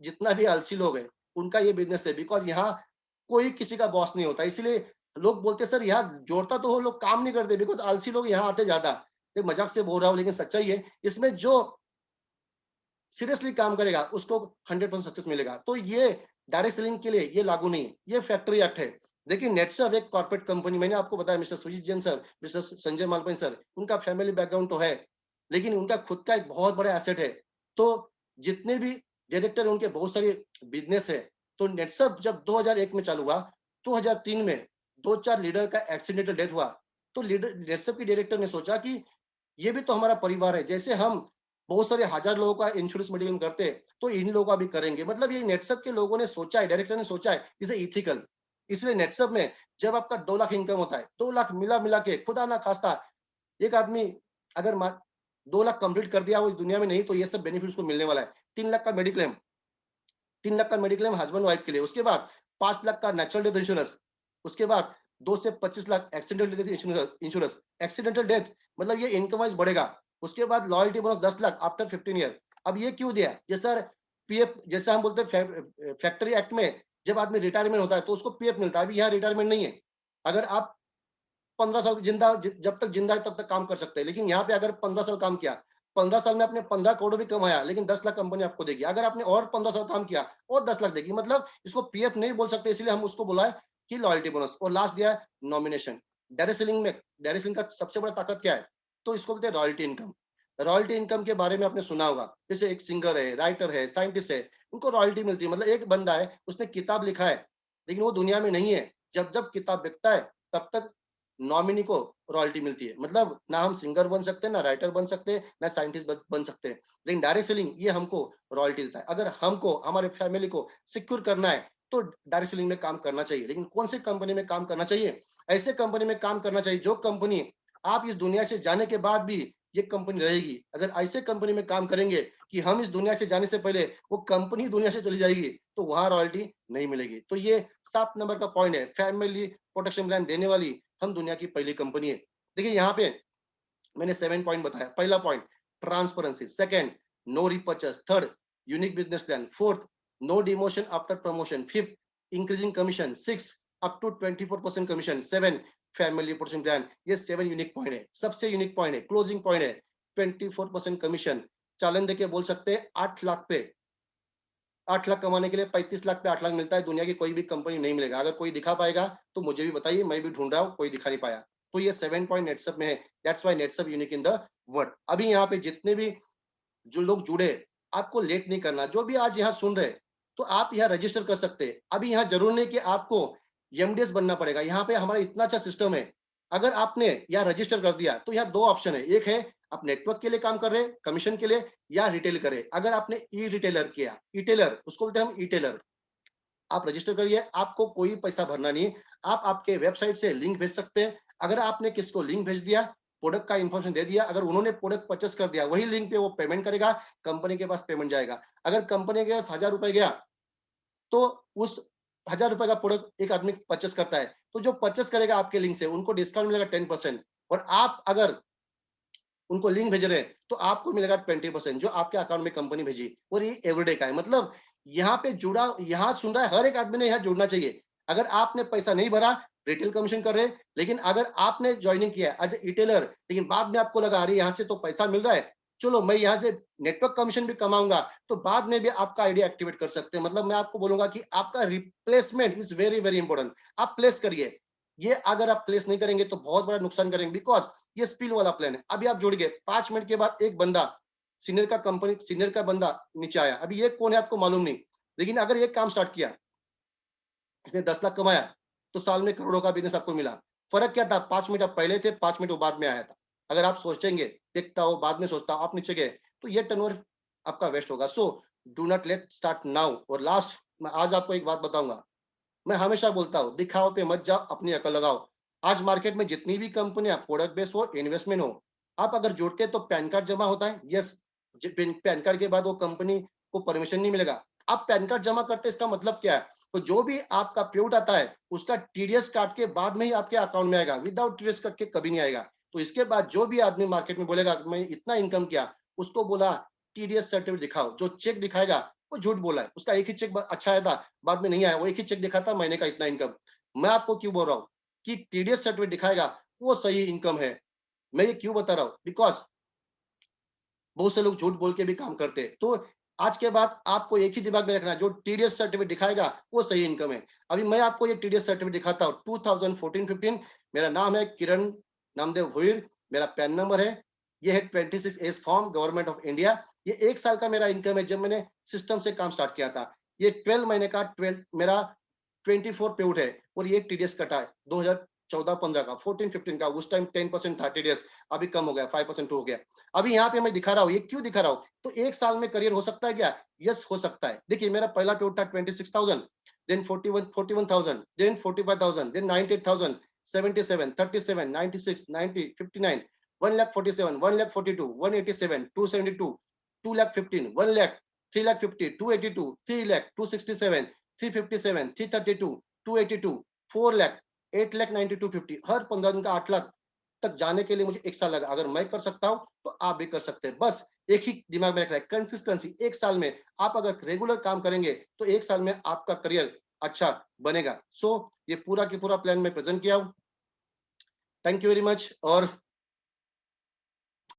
जितना भी आलसी लोग है उनका ये बिजनेस है, बिकॉज यहाँ कोई किसी का बॉस नहीं होता। इसलिए लोग बोलते सर यहाँ जोड़ता तो हो, लोग काम नहीं करते, बिकॉज आलसी लोग यहाँ आते ज्यादा। तो मजाक से बोल रहा हूँ लेकिन सच्चाई है, इसमें जो सीरियसली काम करेगा उसको 100% सक्सेस मिलेगा। तो ये डायरेक्ट सेलिंग के लिए ये लागू नहीं है, ये फैक्ट्री एक्ट है। देखिए नेटसब एक कॉर्पोरेट कंपनी, मैंने आपको बताया mister Sujit Jain sir, mister Sanjay Malpani sir, उनका फैमिली बैकग्राउंड तो है, लेकिन उनका खुद का एक बहुत बड़ा एसेट है। तो जितने भी डायरेक्टर उनके बहुत सारे बिजनेस है। तो नेटसब जब 2001 में चालू हुआ, 2003 में 2-4 लीडर का एक्सीडेंटल डेथ हुआ, तो लीडर नेटसब के डायरेक्टर ने सोचा कि ये भी तो हमारा परिवार है, जैसे हम बहुत सारे हजार लोगों का इंश्योरेंस मेडिक्लेम करते हैं तो इन लोगों का भी करेंगे। मतलब ये नेटसब के लोगों ने सोचा है, डायरेक्टर ने सोचा है, इसे इथिकल। इसलिए नेटसब में जब आपका 2 लाख इनकम होता है, 2 लाख मिला मिला के खुदा ना खास्ता एक आदमी अगर 2 लाख कंप्लीट कर दिया वो इस दुनिया में नहीं, तो ये सब बेनिफिट को मिलने वाला है। 3 लाख का मेडिक्लेम, 3 लाख का मेडिक्लेम हस्बैंड वाइफ के लिए, उसके बाद 5 लाख का नेचुरल डेथ इंश्योरेंस, उसके बाद 2 से 25 lakh accidental death insurance, accidental death मतलब ये इनकम वाइज बढ़ेगा। उसके बाद loyalty bonus 10 lakh after 15 year. अब ये क्यों दिया? ये सर पीएफ, जैसे हम बोलते हैं फैक्ट्री एक्ट में जब आदमी रिटायरमेंट होता है तो उसको पीएफ मिलता है। अभी यहाँ रिटायरमेंट नहीं है। अगर आप 15 साल जिंदा, जब तक जिंदा है तब तक काम कर सकते हैं, लेकिन यहाँ पे अगर 15 साल काम किया, 15 साल में आपने 15 करोड़ भी कमाया, लेकिन 10 लाख कंपनी आपको देगी। अगर आपने और 15 साल काम किया और 10 लाख देगी। मतलब इसको पीएफ नहीं बोल सकते, इसलिए हम उसको बोला है कि लॉयल्टी बोनस। और लास्ट दिया है नॉमिनेशन। डायरेक्ट सेलिंग में, डायरेक्ट सेलिंग का सबसे बड़ा ताकत क्या है? तो इसको बोलते हैं रॉयल्टी इनकम। रॉयल्टी इनकम के बारे में आपने सुना होगा, जैसे एक सिंगर है, राइटर है, साइंटिस्ट है, उनको रॉयल्टी मिलती है। मतलब एक बंदा है, उसने किताब लिखा है, लेकिन वो दुनिया में नहीं है, जब जब किताब बिकता है तब तक नॉमिनी को रॉयल्टी मिलती है। मतलब ना हम सिंगर बन सकते हैं, ना राइटर बन सकते हैं, ना साइंटिस्ट बन सकते हैं, लेकिन डायरेक्ट सेलिंग ये हमको रॉयल्टी देता है। अगर हमको हमारे फैमिली को सिक्योर करना है तो डायरेक्ट सेलिंग में काम करना चाहिए। लेकिन कौन सी कंपनी में काम करना चाहिए? ऐसे कंपनी में काम करना चाहिए जो कंपनी आप इस दुनिया से जाने के बाद भी ये कंपनी रहेगी। अगर ऐसे कंपनी में काम करेंगे कि हम इस दुनिया से जाने से पहले वो कंपनी दुनिया से चली जाएगी, तो वहां रॉयल्टी नहीं मिलेगी। तो ये 7 नंबर का पॉइंट है, फैमिली प्रोटेक्शन प्लान देने वाली हम दुनिया की पहली कंपनी है। देखिए यहाँ पे मैंने 7 पॉइंट बताया। पहला point transparency, second no repurchase, third unique business plan, fourth no demotion after promotion, fifth increasing commission, six up to 24% commission, seven family protection plan. ये 7 यूनिक पॉइंट है, सबसे यूनिक पॉइंट है, क्लोजिंग पॉइंट है 24% commission. चालन देके बोल सकते हैं 8 लाख पे 8 लाख कमाने के लिए 35 लाख पे 8 लाख मिलता है। दुनिया की कोई भी कंपनी नहीं मिलेगा। अगर कोई दिखा पाएगा तो मुझे भी बताइए, मैं भी ढूंढ रहा हूँ, कोई दिखा नहीं पाया। तो ये 7 पॉइंट नेटसअप में है। That's why Netsup unique in the world. अभी यहाँ पे जितने भी जो लोग जुड़े, आपको लेट नहीं करना। जो भी आज यहाँ सुन रहे, तो आप यहाँ रजिस्टर कर सकते हैं। अभी यहाँ जरूर नहीं कि आपको एमडीएस बनना पड़ेगा। यहाँ पे हमारा इतना अच्छा सिस्टम है, अगर आपने यहाँ रजिस्टर कर दिया तो यहाँ 2 ऑप्शन है। एक है आप नेटवर्क के लिए काम कर रहे हैं कमीशन के लिए, या रिटेल करें। अगर आपने ई रिटेलर किया, ई-टेलर उसको बोलते हैं हम, ई-टेलर आप रजिस्टर करिए, आपको कोई पैसा भरना नहीं। आप आपके वेबसाइट से लिंक भेज सकते हैं। अगर आपने किसको लिंक भेज दिया, प्रोडक्ट का इंफॉर्मेशन दे दिया, अगर उन्होंने प्रोडक्ट परचेस कर दिया, वही लिंक पे वो पेमेंट करेगा, कंपनी के पास पेमेंट जाएगा। अगर कंपनी के पास 1000 रुपए गया, तो उस 1000 रुपए का प्रोडक्ट एक आदमी परचेस करता है, तो जो परचेस करेगा आपके लिंक से, उनको डिस्काउंट मिलेगा 10%। और आप अगर उनको लिंक भेज रहे हैं तो आपको मिलेगा 20% जो आपके अकाउंट में कंपनी भेजी। और ये एवरीडे का है। मतलब यहाँ पे जुड़ा, यहाँ सुन रहा है हर एक आदमी ने यहाँ जुड़ना चाहिए। अगर आपने पैसा नहीं भरा, रिटेल कमीशन कर रहे हैं, लेकिन अगर आपने ज्वाइनिंग किया एज ए रिटेलर, लेकिन बाद में आपको लगा अरे यहाँ से तो पैसा मिल रहा है, चलो मैं यहाँ से नेटवर्क कमीशन भी कमाऊंगा, तो बाद में भी आपका आईडिया एक्टिवेट कर सकते हैं। मतलब मैं आपको बोलूंगा कि आपका replacement is very very important. आप प्लेस करिए। ये अगर आप प्लेस नहीं करेंगे तो बहुत बड़ा नुकसान करेंगे, बिकॉज ये स्पिल वाला प्लान है। अभी आप जुड़ गए, 5 मिनट के बाद एक बंदा सीनियर का बंदा नीचे आया। अभी ये कौन है आपको मालूम नहीं, लेकिन अगर ये काम स्टार्ट किया, इसने 10 लाख कमाया, तो साल में करोड़ों का बिजनेस आपको मिला। फर्क क्या था? 5 मिनट आप पहले थे, 5 मिनट वो बाद में आया था। अगर आप सोचेंगे, देखता हो बाद में सोचता हो, आप नीचे गए, तो ये टर्नओवर आपका वेस्ट होगा। So do not let start now. और लास्ट, मैं आज आपको एक बात बताऊंगा। मैं हमेशा बोलता हूँ, दिखाओ पे मत जाओ, अपनी अकल लगाओ। आज मार्केट में जितनी भी कंपनियां, प्रोडक्ट बेस हो, इन्वेस्टमेंट हो, आप अगर जुड़ते तो पैन कार्ड जमा होता है। यस, पैन कार्ड के बाद वो कंपनी को परमिशन नहीं मिलेगा। आप पैन कार्ड जमा करते, इसका मतलब क्या है? तो जो भी आपका पेआउट आता है, उसका टीडीएस काट के बाद में ही आपके अकाउंट में आएगा। विदाउट टीडीएस कट के कभी नहीं आएगा। तो इसके बाद जो भी आदमी मार्केट में बोलेगा मैं इतना इनकम किया, उसको बोला टीडीएस सर्टिफिकेट दिखाओ। जो चेक दिखाएगा वो झूठ बोला है। उसका एक ही चेक अच्छा आया था, बाद में नहीं आया। वो एक ही चेक दिखाता, महीने का इतना इनकम। मैं आपको क्यों बोल रहा हूँ कि टीडीएस सर्टिफिकेट दिखाएगा वो सही इनकम है? मैं ये क्यों बता रहा हूँ? बिकॉज बहुत से लोग झूठ बोल के भी काम करते हैं। तो आज के बाद आपको एक ही दिमाग में रखना है, जो टीडीएस सर्टिफिकेट दिखाएगा वो सही इनकम है। अभी मैं आपको ये टीडीएस सर्टिफिकेट दिखाता हूँ 2014-15। मेरा नाम है किरण नामदेव भुईर, मेरा पैन नंबर है, ये है 26 फॉर्म, गवर्नमेंट ऑफ इंडिया। ये 1 साल का मेरा इनकम है जब मैंने सिस्टम से काम स्टार्ट किया था। ये 12 महीने का 12 मेरा 24 पेआउट है। और ये टीडीएस कटा है 2014-15 का, 14-15 का। उस टाइम 10% था टीडीएस, अभी कम हो गया, 5% हो गया। अभी यहाँ पे मैं दिखा रहा हूँ, ये क्यों दिखा रहा हूँ? तो 1 साल में करियर हो सकता है क्या? यस, हो सकता है। देखिए मेरा पहला पेआउट था 26,000, then 41,000, then 45,000, then 98,000, 77, 37, 96, 90, 59, 1,47,000, 1,42,000, 187, 272, 2,15,000, 1,00,000, 3,50,000, 282, 3 lakh, 267, 357, 332, 282, 4 lakh, 8 lakh 9250। हर 15 दिन का 8 लाख तक जाने के लिए मुझे 1 साल लगा। अगर मैं कर सकता हूं तो आप भी कर सकते हैं। बस एक ही दिमाग में रखना है, कंसिस्टेंसी। 1 साल में आप अगर रेगुलर काम करेंगे तो 1 साल में आपका करियर अच्छा बनेगा। सो ये पूरा की पूरा प्लान मैं प्रेजेंट किया हूं। Thank you very much. और